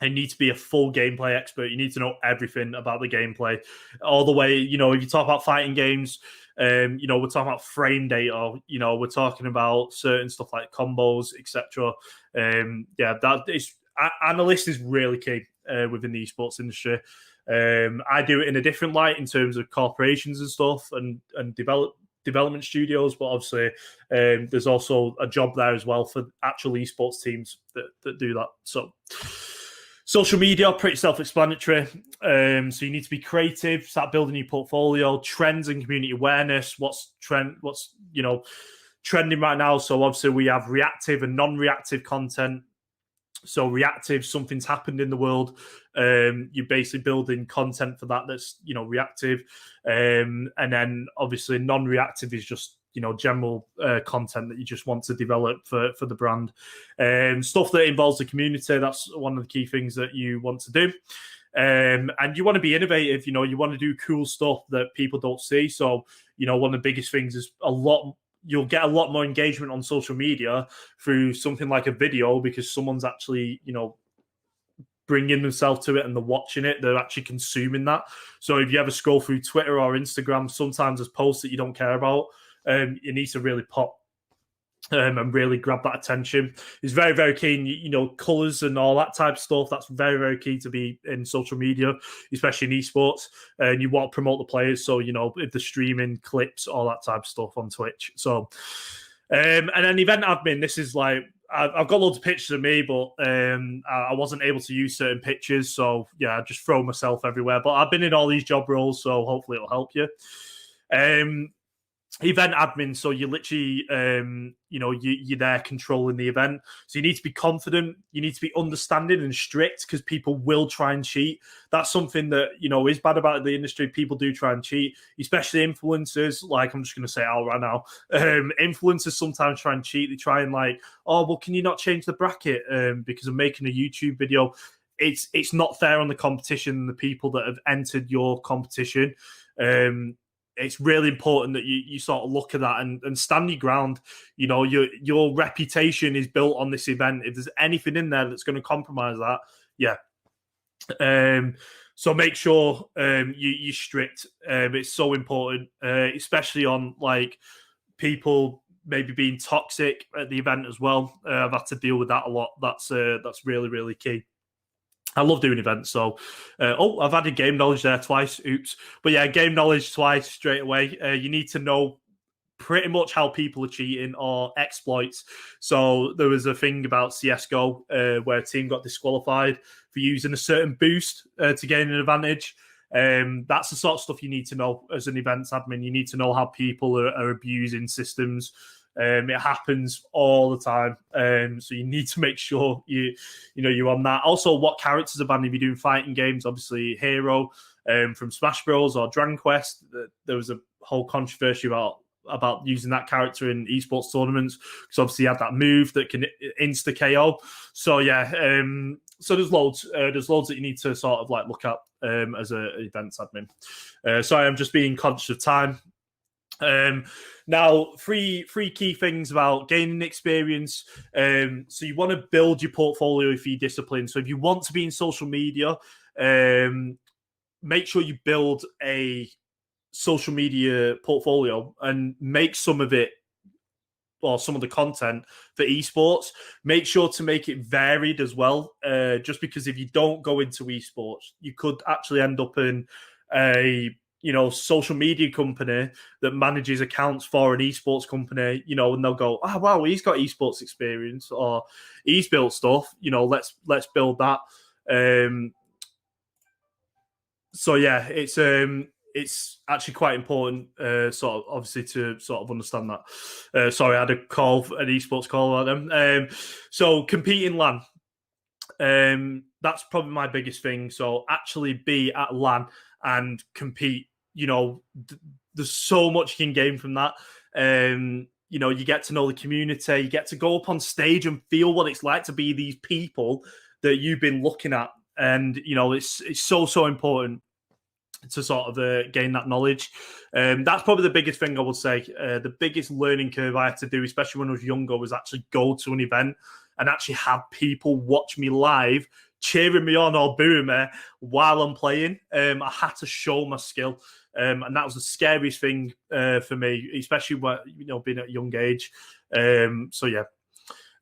And need to be a full gameplay expert. You need to know everything about the gameplay, all the way. If you talk about fighting games, we're talking about frame data. We're talking about certain stuff like combos, etc. That is analyst is really key within the esports industry. I do it in a different light in terms of corporations and stuff and development studios, but obviously there's also a job there as well for actual esports teams that do that. So. Social media, pretty self-explanatory. So you need to be creative, start building your portfolio, trends and community awareness. What's trending right now? So obviously we have reactive and non-reactive content. So reactive, something's happened in the world. You're basically building content for that that's, reactive. And then obviously non-reactive is just, general content that you just want to develop for the brand. Stuff that involves the community, that's one of the key things that you want to do. And you want to be innovative, you want to do cool stuff that people don't see. So, one of the biggest things is you'll get a lot more engagement on social media through something like a video, because someone's actually, bringing themselves to it and they're watching it. They're actually consuming that. So if you ever scroll through Twitter or Instagram, sometimes there's posts that you don't care about. It needs to really pop and really grab that attention. It's very, very key. Colors and all that type of stuff. That's very, very key to be in social media, especially in esports. And you want to promote the players. So, if they're streaming clips, all that type of stuff on Twitch. So, and then event admin, this is like, I've got loads of pictures of me, but I wasn't able to use certain pictures. So, I just throw myself everywhere. But I've been in all these job roles, so hopefully it'll help you. Event admin, so you're literally you're there controlling the event, so you need to be confident, you need to be understanding and strict, because people will try and cheat. That's something that is bad about the industry. People do try and cheat, especially influencers. Like, I'm just going to say it out right now, influencers sometimes try and cheat. They try and like, oh well, can you not change the bracket because I'm making a YouTube video? It's not fair on the competition and the people that have entered your competition. It's really important that you sort of look at that and stand your ground. Your reputation is built on this event. If there's anything in there that's going to compromise that, so make sure you're strict. It's so important, especially on like people maybe being toxic at the event as well. I've had to deal with that a lot. That's really, really key. I love doing events. So, I've added game knowledge there twice. Oops. But game knowledge twice straight away. You need to know pretty much how people are cheating or exploits. So there was a thing about CSGO where a team got disqualified for using a certain boost to gain an advantage. That's the sort of stuff you need to know as an events admin. You need to know how people are abusing systems It happens all the time. So you need to make sure you're on that. Also, what characters are banned if you're doing fighting games? Obviously, Hero from Smash Bros. Or Dragon Quest. There was a whole controversy about using that character in esports tournaments, because obviously he had that move that can insta KO. So yeah, so there's loads that you need to sort of like look at as an events admin. Sorry, I'm just being conscious of time. Now, three key things about gaining experience. So you want to build your portfolio for your discipline. So if you want to be in social media, make sure you build a social media portfolio and make some of it, or some of the content for esports. Make sure to make it varied as well. Just because if you don't go into esports, you could actually end up in a social media company that manages accounts for an esports company, and they'll go, oh wow, he's got esports experience, or he's built stuff, let's build that. So yeah, it's actually quite important, sort of obviously to sort of understand that. Sorry, I had an esports call about them. So competing LAN, that's probably my biggest thing. So actually be at LAN and compete. There's so much you can gain from that. You get to know the community, you get to go up on stage and feel what it's like to be these people that you've been looking at. And, it's so important to sort of gain that knowledge. That's probably the biggest thing I would say. The biggest learning curve I had to do, especially when I was younger, was actually go to an event and actually have people watch me live, cheering me on or booing me while I'm playing. I had to show my skill. And that was the scariest thing for me, especially being at a young age. So yeah.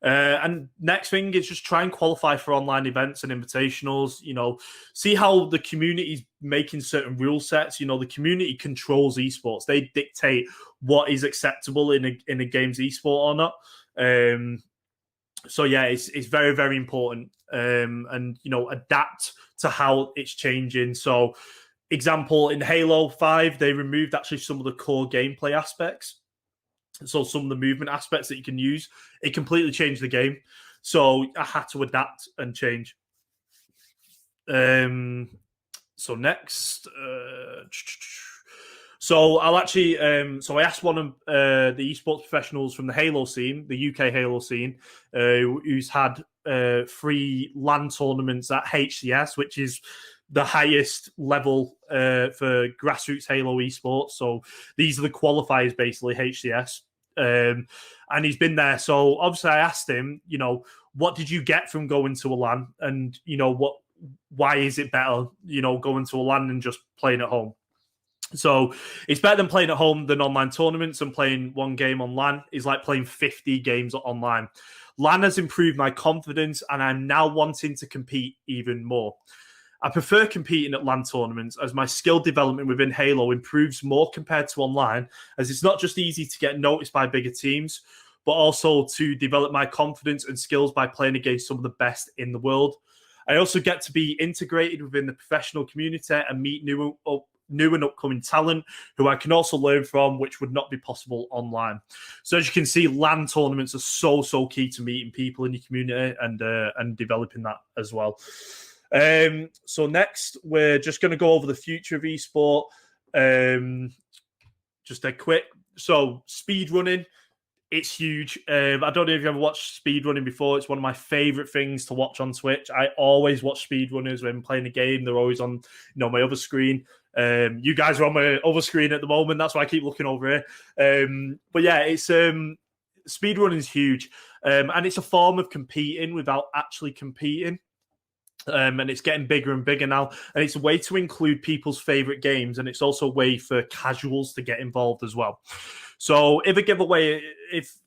And next thing is just try and qualify for online events and invitationals. See how the community is making certain rule sets. The community controls esports. They dictate what is acceptable in a game's esport or not. So yeah, it's very, very important. And adapt to how it's changing. So, example, in Halo 5, they removed actually some of the core gameplay aspects. So some of the movement aspects that you can use, it completely changed the game. So I had to adapt and change. So next, so I'll actually, so I asked one of the esports professionals from the Halo scene, the UK Halo scene, who's had 3 LAN tournaments at HCS, which is the highest level for grassroots Halo esports. So these are the qualifiers, basically, HCS. And he's been there. So obviously I asked him, what did you get from going to a LAN? And, why is it better, going to a LAN and just playing at home? So it's better than playing at home than online tournaments, and playing one game on LAN is like playing 50 games online. LAN has improved my confidence, and I'm now wanting to compete even more. I prefer competing at LAN tournaments, as my skill development within Halo improves more compared to online, as it's not just easy to get noticed by bigger teams, but also to develop my confidence and skills by playing against some of the best in the world. I also get to be integrated within the professional community and meet new and upcoming talent who I can also learn from, which would not be possible online. So as you can see, LAN tournaments are so key to meeting people in your community and developing that as well. So next, we're just going to go over the future of esport. Just a quick. So speed running, it's huge. I don't know if you've ever watched speed running before. It's one of my favorite things to watch on Twitch. I always watch speedrunners when I'm playing a game. They're always on, my other screen. You guys are on my other screen at the moment. That's why I keep looking over here. But yeah, it's speedrunning is huge, and it's a form of competing without actually competing. And it's getting bigger and bigger now. And it's a way to include people's favorite games. And it's also a way for casuals to get involved as well. So if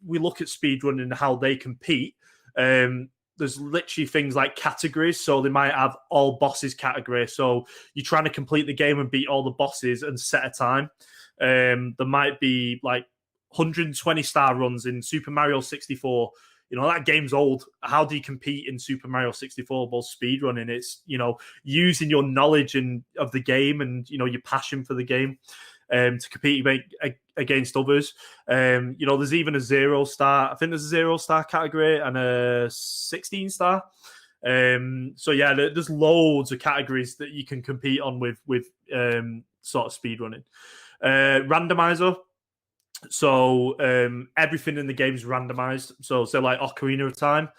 we look at speedrunning and how they compete, there's literally things like categories. So they might have all bosses category. So you're trying to complete the game and beat all the bosses and set a time. There might be like 120 star runs in Super Mario 64. That game's old. How do you compete in Super Mario 64? Well, speedrunning. It's, using your knowledge of the game and, your passion for the game. to compete against others. There's even a 0-star. I think there's a 0-star category and a 16-star. There's loads of categories that you can compete on with sort of speedrunning. Randomizer. So everything in the game is randomized. So like Ocarina of Time,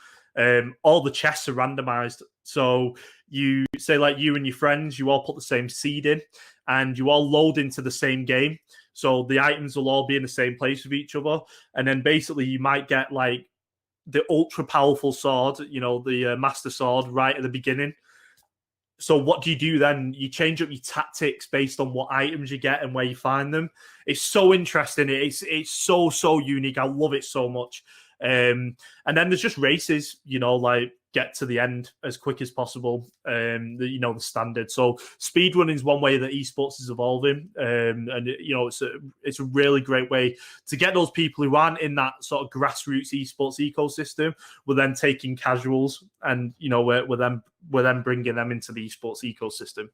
all the chests are randomized. So you say like you and your friends, you all put the same seed in and you all load into the same game. So the items will all be in the same place with each other. And then basically you might get like the ultra powerful sword, the master sword right at the beginning. So what do you do then? You change up your tactics based on what items you get and where you find them. It's so interesting. It's so unique. I love it so much. And then there's just races, like get to the end as quick as possible. The standard. So speedrunning is one way that esports is evolving. It's a really great way to get those people who aren't in that sort of grassroots esports ecosystem. We're then taking casuals and, we're then bringing them into the esports ecosystem.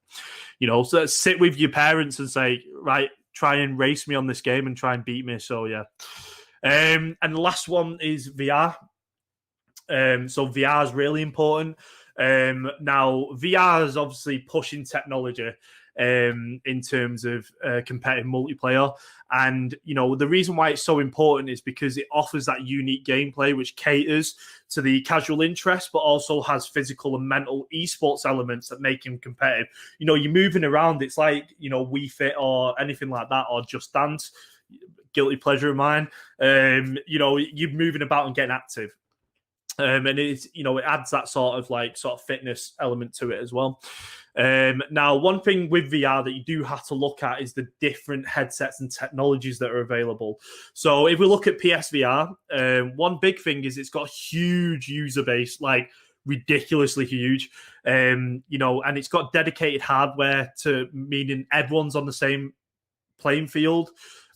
So sit with your parents and say, right, try and race me on this game and try and beat me. So, yeah. And the last one is VR. So VR is really important. Now, VR is obviously pushing technology in terms of competitive multiplayer. And, the reason why it's so important is because it offers that unique gameplay which caters to the casual interest, but also has physical and mental esports elements that make him competitive. You're moving around. It's like, Wii Fit or anything like that, or Just Dance. Guilty pleasure of mine. You're moving about and getting active. And it's, it adds that sort of fitness element to it as well. Now, one thing with VR that you do have to look at is the different headsets and technologies that are available. So if we look at PSVR, one big thing is it's got a huge user base, like ridiculously huge, and it's got dedicated hardware to meaning everyone's on the same playing field.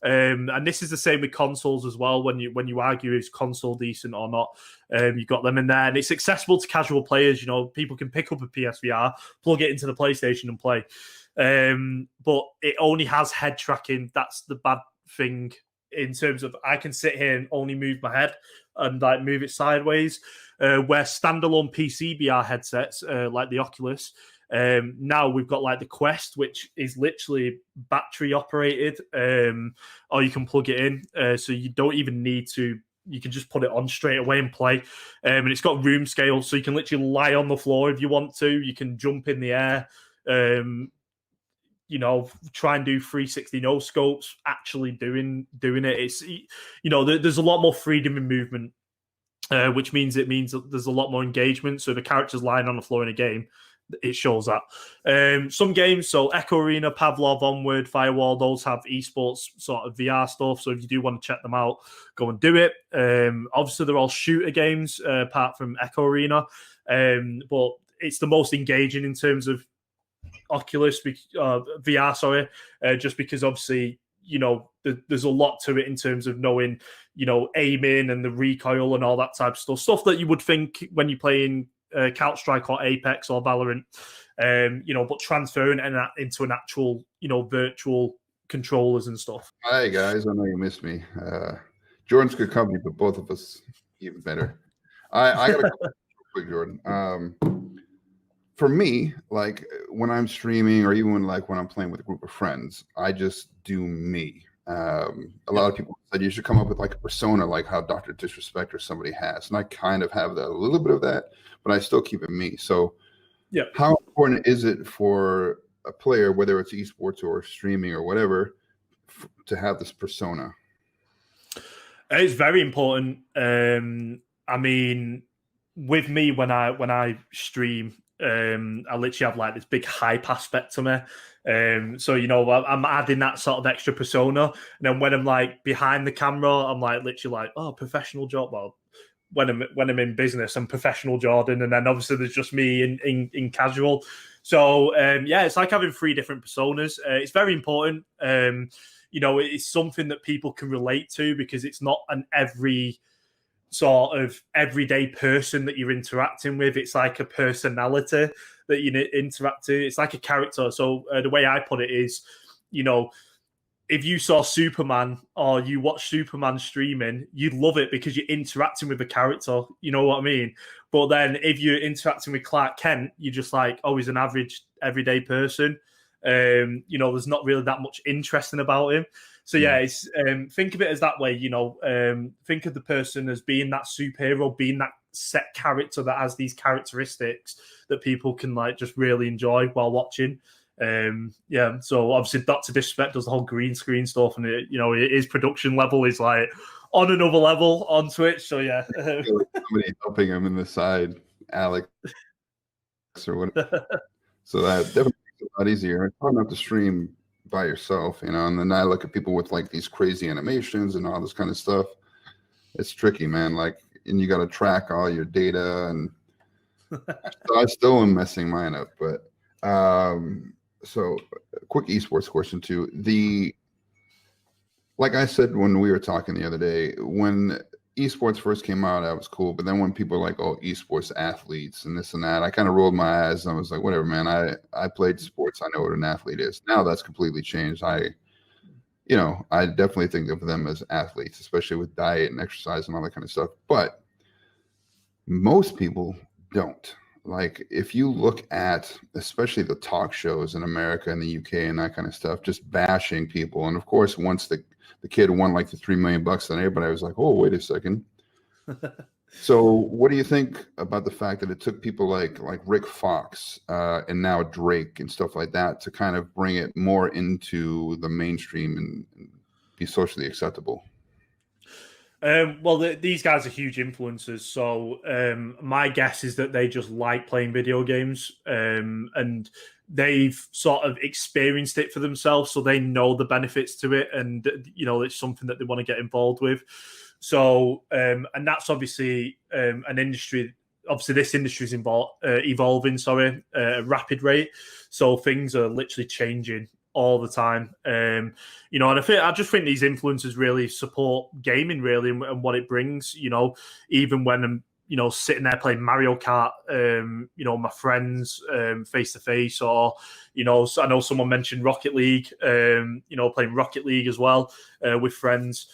And this is the same with consoles as well. When you argue is console decent or not, you've got them in there, and it's accessible to casual players. People can pick up a PSVR, plug it into the PlayStation, and play. But it only has head tracking. That's the bad thing in terms of I can sit here and only move my head and like move it sideways. Where standalone PC VR headsets like the Oculus. Now we've got like the Quest, which is literally battery operated, or you can plug it in, so you don't even need to. You can just put it on straight away and play. And it's got room scale, so you can literally lie on the floor if you want to. You can jump in the air, try and do 360 no scopes. Actually doing it. It's there's a lot more freedom in movement, which means that there's a lot more engagement. So if a character's lying on the floor in a game, it shows that. Some games, so Echo Arena, Pavlov, Onward, Firewall, those have esports sort of VR stuff. So if you do want to check them out, go and do it. Obviously, they're all shooter games, apart from Echo Arena. But it's the most engaging in terms of Oculus VR, sorry, just because obviously, there's a lot to it in terms of knowing, aiming and the recoil and all that type of stuff that you would think when you're playing Counter-Strike or Apex or Valorant, but transferring it into an actual, virtual controllers and stuff. Hi, guys. I know you missed me. Jordan's good company, but both of us even better. I got a quick, Jordan. For me, like when I'm streaming or even when I'm playing with a group of friends, I just do me. A lot of people said you should come up with like a persona, like how Dr. Disrespect or somebody has. And I kind of have a little bit of that, but I still keep it me. So yeah, how important is it for a player, whether it's esports or streaming or whatever, to have this persona? It's very important. I mean, with me, when I stream, I literally have like this big hype aspect to me. So, I'm adding that sort of extra persona. And then when I'm like behind the camera, I'm like literally like, oh, professional job. Well, when I'm in business, I'm professional Jordan. And then obviously there's just me in casual. So, it's like having 3 different personas. It's very important. It's something that people can relate to because it's not an every sort of everyday person that you're interacting with. It's like a personality that you interact to. It's like a character. So the way I put it is, if you saw Superman or you watch Superman streaming, you'd love it because you're interacting with the character. You know what I mean? But then if you're interacting with Clark Kent, you're just like, oh, he's an average, everyday person. There's not really that much interesting about him. So yeah, it's think of it as that way. Think of the person as being that superhero, being that set character that has these characteristics that people can like just really enjoy while watching. So obviously Dr. Disrespect does the whole green screen stuff, and his production level is like on another level on Twitch. So yeah, I feel like somebody helping him in the side, Alex or whatever. So that definitely makes it a lot easier. It's hard not to stream by yourself, and then I look at people with like these crazy animations and all this kind of stuff. It's tricky, man. Like, and you got to track all your data, and so I still am messing mine up. But so quick esports question too. Like I said when we were talking the other day, when esports first came out, that was cool. But then when people were like, oh, esports athletes and this and that, I kind of rolled my eyes and I was like, whatever, man. I played sports. I know what an athlete is. Now that's completely changed. I definitely think of them as athletes, especially with diet and exercise and all that kind of stuff. But most people don't. Like, if you look at especially the talk shows in America and the UK and that kind of stuff, just bashing people. And of course, once the kid won like the $3 million, then everybody was like, oh, wait a second. So what do you think about the fact that it took people like Rick Fox and now Drake and stuff like that to kind of bring it more into the mainstream and be socially acceptable? These guys are huge influencers. So my guess is that they just like playing video games, and they've sort of experienced it for themselves, so they know the benefits to it, and it's something that they want to get involved with. So, and that's obviously an industry. Obviously, this industry is evolving. Sorry, at a rapid rate. So things are literally changing all the time. And I just think these influencers really support gaming, really, and what it brings. Even when I'm sitting there playing Mario Kart, my friends face to face, or so I know someone mentioned Rocket League, playing Rocket League as well with friends.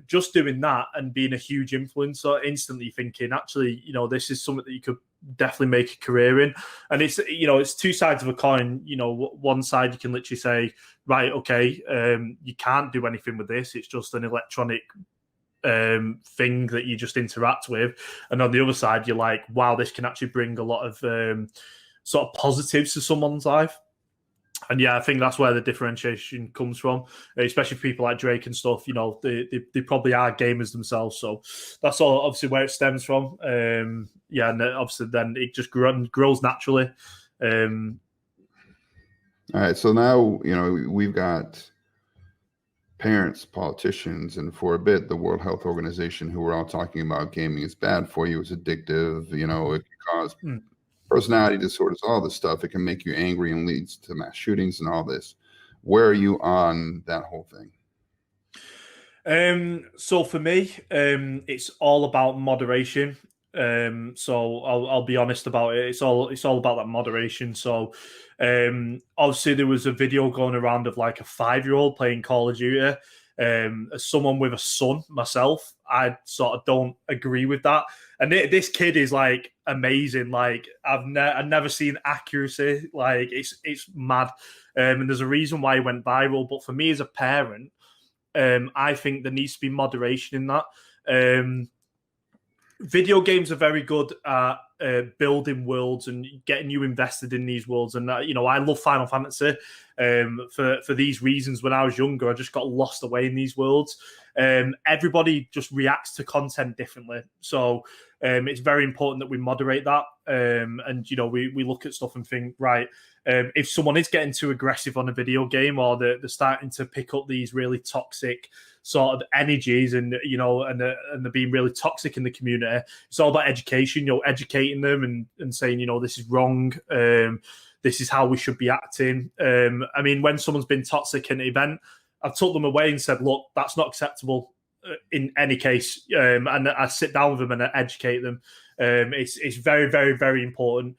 Just doing that and being a huge influencer, instantly thinking, actually, this is something that you could definitely make a career in. And it's two sides of a coin. One side you can literally say, right, okay, you can't do anything with this. It's just an electronic thing that you just interact with. And on the other side, you're like, wow, this can actually bring a lot of sort of positives to someone's life. And yeah, I think that's where the differentiation comes from, especially for people like Drake and stuff. They probably are gamers themselves, so that's all obviously where it stems from. And obviously then it just grows naturally. All right, so now we've got parents, politicians, and for a bit the World Health Organization, who were all talking about gaming is bad for you, it's addictive, it can cause personality disorders, all this stuff. It can make you angry and leads to mass shootings and all this. Where are you on that whole thing? So for me, it's all about moderation. So I'll be honest about it. It's all about that moderation. So obviously there was a video going around of like a 5-year-old playing Call of Duty. As someone with a son myself, I sort of don't agree with that. And this kid is like amazing. Like I've never seen accuracy. Like it's mad. And there's a reason why he went viral. But for me as a parent, I think there needs to be moderation in that. Video games are very good at building worlds and getting you invested in these worlds. And I love Final Fantasy for these reasons. When I was younger, I just got lost away in these worlds. Everybody just reacts to content differently, so it's very important that we moderate that. And we look at stuff and think, right, if someone is getting too aggressive on a video game, or they're starting to pick up these really toxic sort of energies, and they're being really toxic in the community, it's all about education. Educating them and saying, this is wrong. This is how we should be acting. I mean, when someone's been toxic in an event, I've took them away and said, look, that's not acceptable in any case. And I sit down with them and I educate them. It's very, very, very important.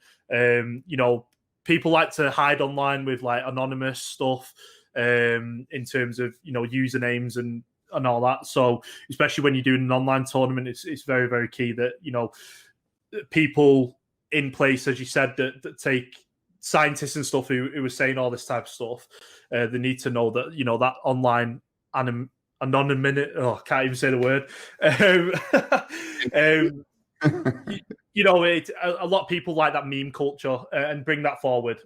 People like to hide online with like anonymous stuff. in terms of usernames and all that. So especially when you're doing an online tournament, it's very, very key that people in place, as you said, that take scientists and stuff who were saying all this type of stuff. They need to know that that online anonymity. Oh, I can't even say the word. A lot of people like that meme culture and bring that forward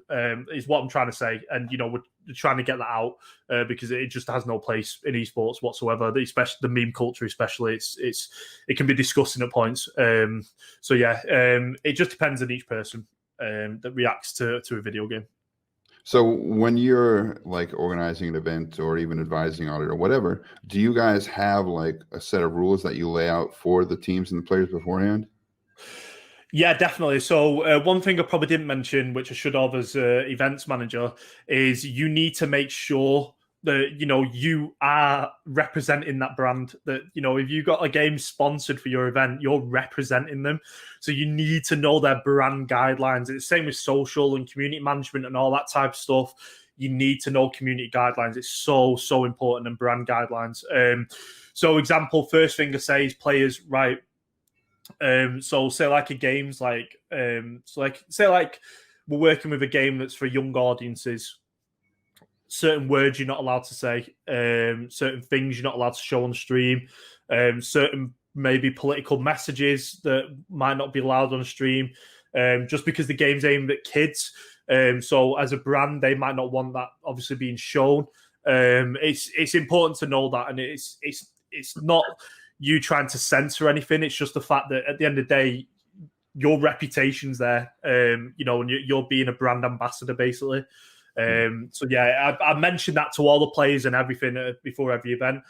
is what I'm trying to say. And we're trying to get that out because it just has no place in esports whatsoever. Especially the meme culture, especially it can be disgusting at points. It just depends on each person that reacts to a video game. So when you're like organizing an event or even advising on it or whatever, do you guys have like a set of rules that you lay out for the teams and the players beforehand? Yeah, definitely. So one thing I probably didn't mention, which I should have as events manager, is you need to make sure that you are representing that brand. That if you got a game sponsored for your event, you're representing them. So you need to know their brand guidelines. It's the same with social and community management and all that type of stuff. You need to know community guidelines. It's so important, and brand guidelines. So example, first thing I say is players, right? So say like a game's like say like we're working with a game that's for young audiences. Certain words you're not allowed to say, certain things you're not allowed to show on stream, certain maybe political messages that might not be allowed on stream, just because the game's aimed at kids. So as a brand, they might not want that obviously being shown. It's important to know that, and it's not you trying to censor anything. It's just the fact that at the end of the day, your reputation's there, and you're being a brand ambassador basically. I mentioned that to all the players and everything before every event.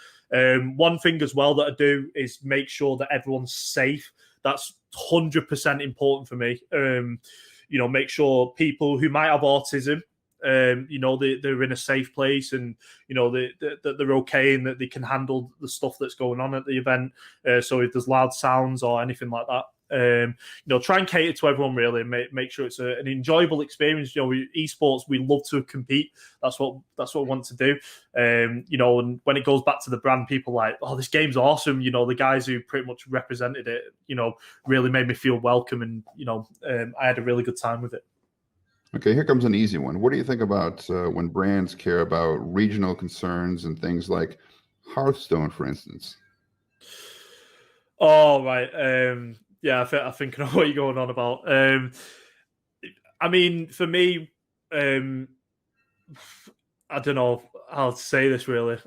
One thing as well that I do is make sure that everyone's safe. That's 100% important for me. Make sure people who might have autism, they're in a safe place, and that they're okay, and that they can handle the stuff that's going on at the event. So if there's loud sounds or anything like that, try and cater to everyone really, and make sure it's an enjoyable experience. Esports, we love to compete. That's what we want to do. And when it goes back to the brand, people are like, oh, this game's awesome. The guys who pretty much represented it, really made me feel welcome, and I had a really good time with it. Okay, here comes an easy one. What do you think about when brands care about regional concerns and things like Hearthstone, for instance? Oh, right. I think I know what you're going on about. I mean, for me, I don't know how to say this really.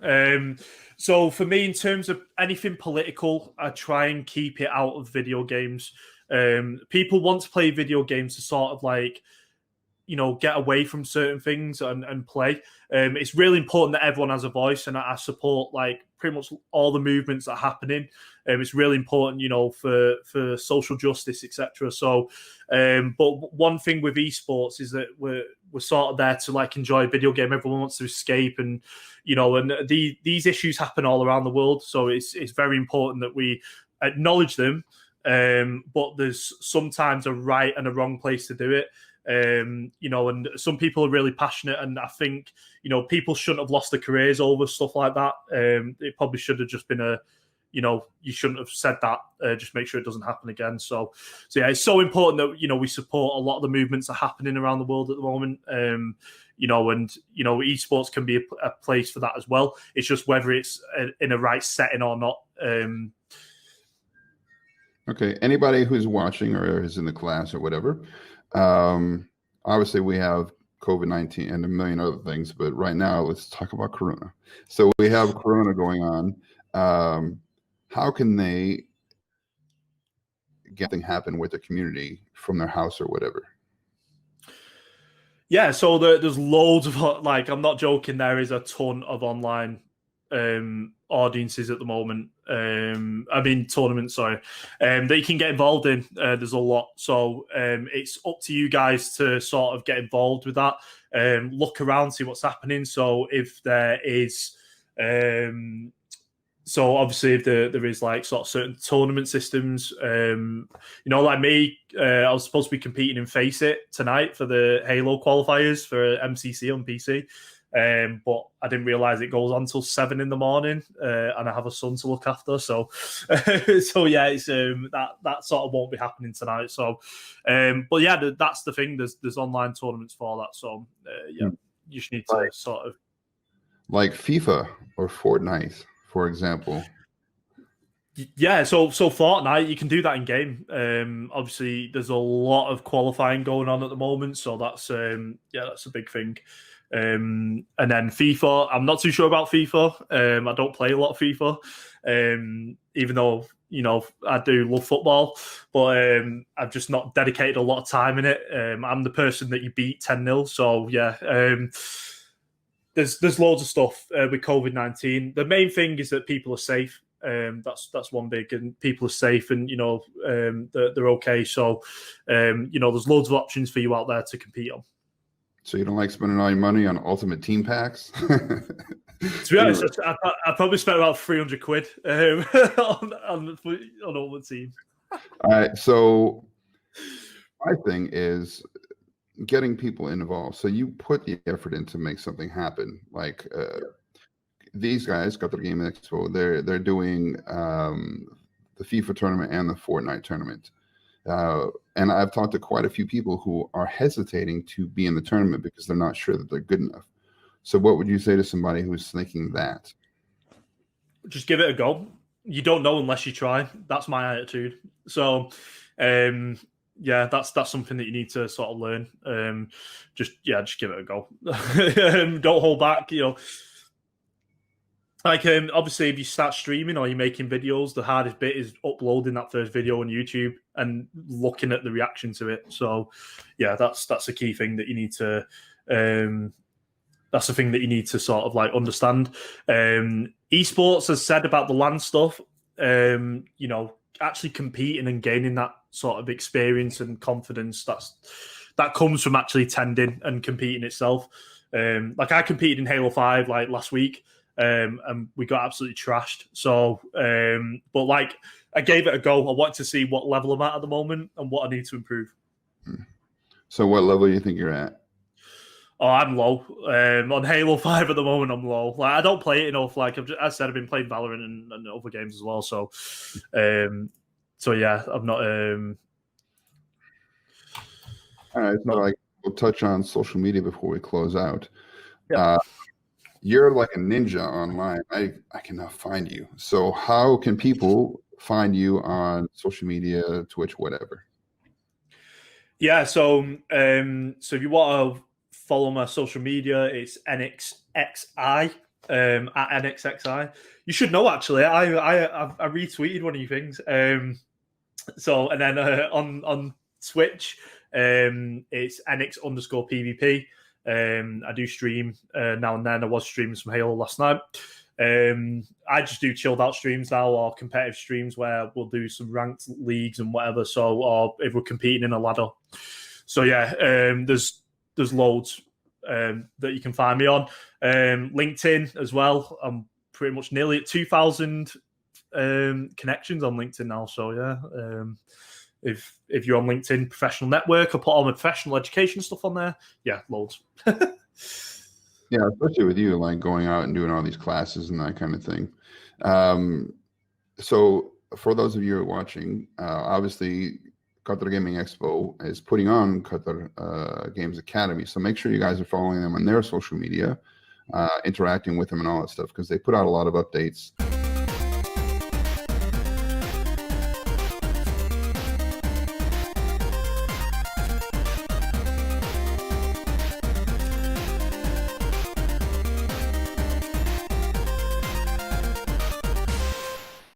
So for me, in terms of anything political, I try and keep it out of video games. People want to play video games to sort of like, get away from certain things and play. It's really important that everyone has a voice, and I support like pretty much all the movements that are happening. It's really important, for social justice, etc. So, but one thing with esports is that we're sort of there to like enjoy a video game. Everyone wants to escape, and these issues happen all around the world. So it's very important that we acknowledge them. But there's sometimes a right and a wrong place to do it. And some people are really passionate, and I think people shouldn't have lost their careers over stuff like that. It probably should have just been you shouldn't have said that. Just make sure it doesn't happen again. So yeah, it's so important that we support a lot of the movements that are happening around the world at the moment. Esports can be a place for that as well. It's just whether it's in a right setting or not. Okay, anybody who's watching or is in the class or whatever. Obviously, we have COVID-19 and a million other things, but right now, let's talk about Corona. So we have Corona going on. How can they get things happen with the community from their house or whatever? Yeah, so there's loads of like, I'm not joking. There is a ton of online audiences at the moment. Tournaments, sorry, that you can get involved in. There's a lot, so it's up to you guys to sort of get involved with that. Look around, see what's happening. So if there is, so obviously if there is like sort of certain tournament systems, like me, I was supposed to be competing in Face It tonight for the Halo qualifiers for MCC on PC. But I didn't realize it goes on till 7 a.m, and I have a son to look after. So, so yeah, it's that sort of won't be happening tonight. So, but yeah, that's the thing. There's online tournaments for that. So, yeah, you just need to sort of like FIFA or Fortnite, for example. Yeah, so Fortnite, you can do that in game. Obviously, there's a lot of qualifying going on at the moment, so that's that's a big thing. And then FIFA, I'm not too sure about FIFA. I don't play a lot of FIFA, even though I do love football, but I've just not dedicated a lot of time in it. I'm the person that you beat 10-0, so yeah. There's loads of stuff with COVID-19. The main thing is that people are safe. That's one big, and people are safe, and they're okay. So there's loads of options for you out there to compete on. So you don't like spending all your money on Ultimate Team packs? To be honest, I probably spent about 300 quid on Ultimate Team. All right, so my thing is getting people involved. So you put the effort in to make something happen. Like these guys, Qatar Game Expo, they're doing the FIFA tournament and the Fortnite tournament. And I've talked to quite a few people who are hesitating to be in the tournament because they're not sure that they're good enough. So what would you say to somebody who's thinking that? Just give it a go. You don't know unless you try. That's my attitude. So, that's something that you need to sort of learn. Just give it a go. Don't hold back. Like obviously, if you start streaming or you're making videos, the hardest bit is uploading that first video on YouTube and looking at the reaction to it. So, yeah, that's a key thing that you need to. That's the thing that you need to sort of like understand. Esports has said about the LAN stuff. Actually competing and gaining that sort of experience and confidence that comes from actually attending and competing itself. Like I competed in Halo 5 like last week. And we got absolutely trashed. So, but like I gave it a go. I wanted to see what level I'm at the moment and what I need to improve. So, what level do you think you're at? Oh, I'm low. On Halo 5 at the moment, I'm low. Like I don't play it enough. Like as I said, I've been playing Valorant and other games as well. So, yeah, I'm not. All right, so like we'll touch on social media before we close out. Yeah. You're like a ninja online. I cannot find you. So how can people find you on social media, Twitch, whatever? Yeah, so if you want to follow my social media, it's NXXI at NXXI. You should know actually. I retweeted one of your things. So and then on Twitch, it's NX_PvP. I do stream now and then. I was streaming some Halo last night. I just do chilled out streams now or competitive streams where we'll do some ranked leagues and whatever. So, or if we're competing in a ladder. So yeah, there's loads that you can find me on. LinkedIn as well. I'm pretty much nearly at 2,000 connections on LinkedIn now. So yeah. If you're on LinkedIn Professional Network, I put all my professional education stuff on there. Yeah, loads. Yeah, especially with you, like going out and doing all these classes and that kind of thing. So for those of you who are watching, obviously Qatar Gaming Expo is putting on Qatar Games Academy. So make sure you guys are following them on their social media, interacting with them and all that stuff, because they put out a lot of updates.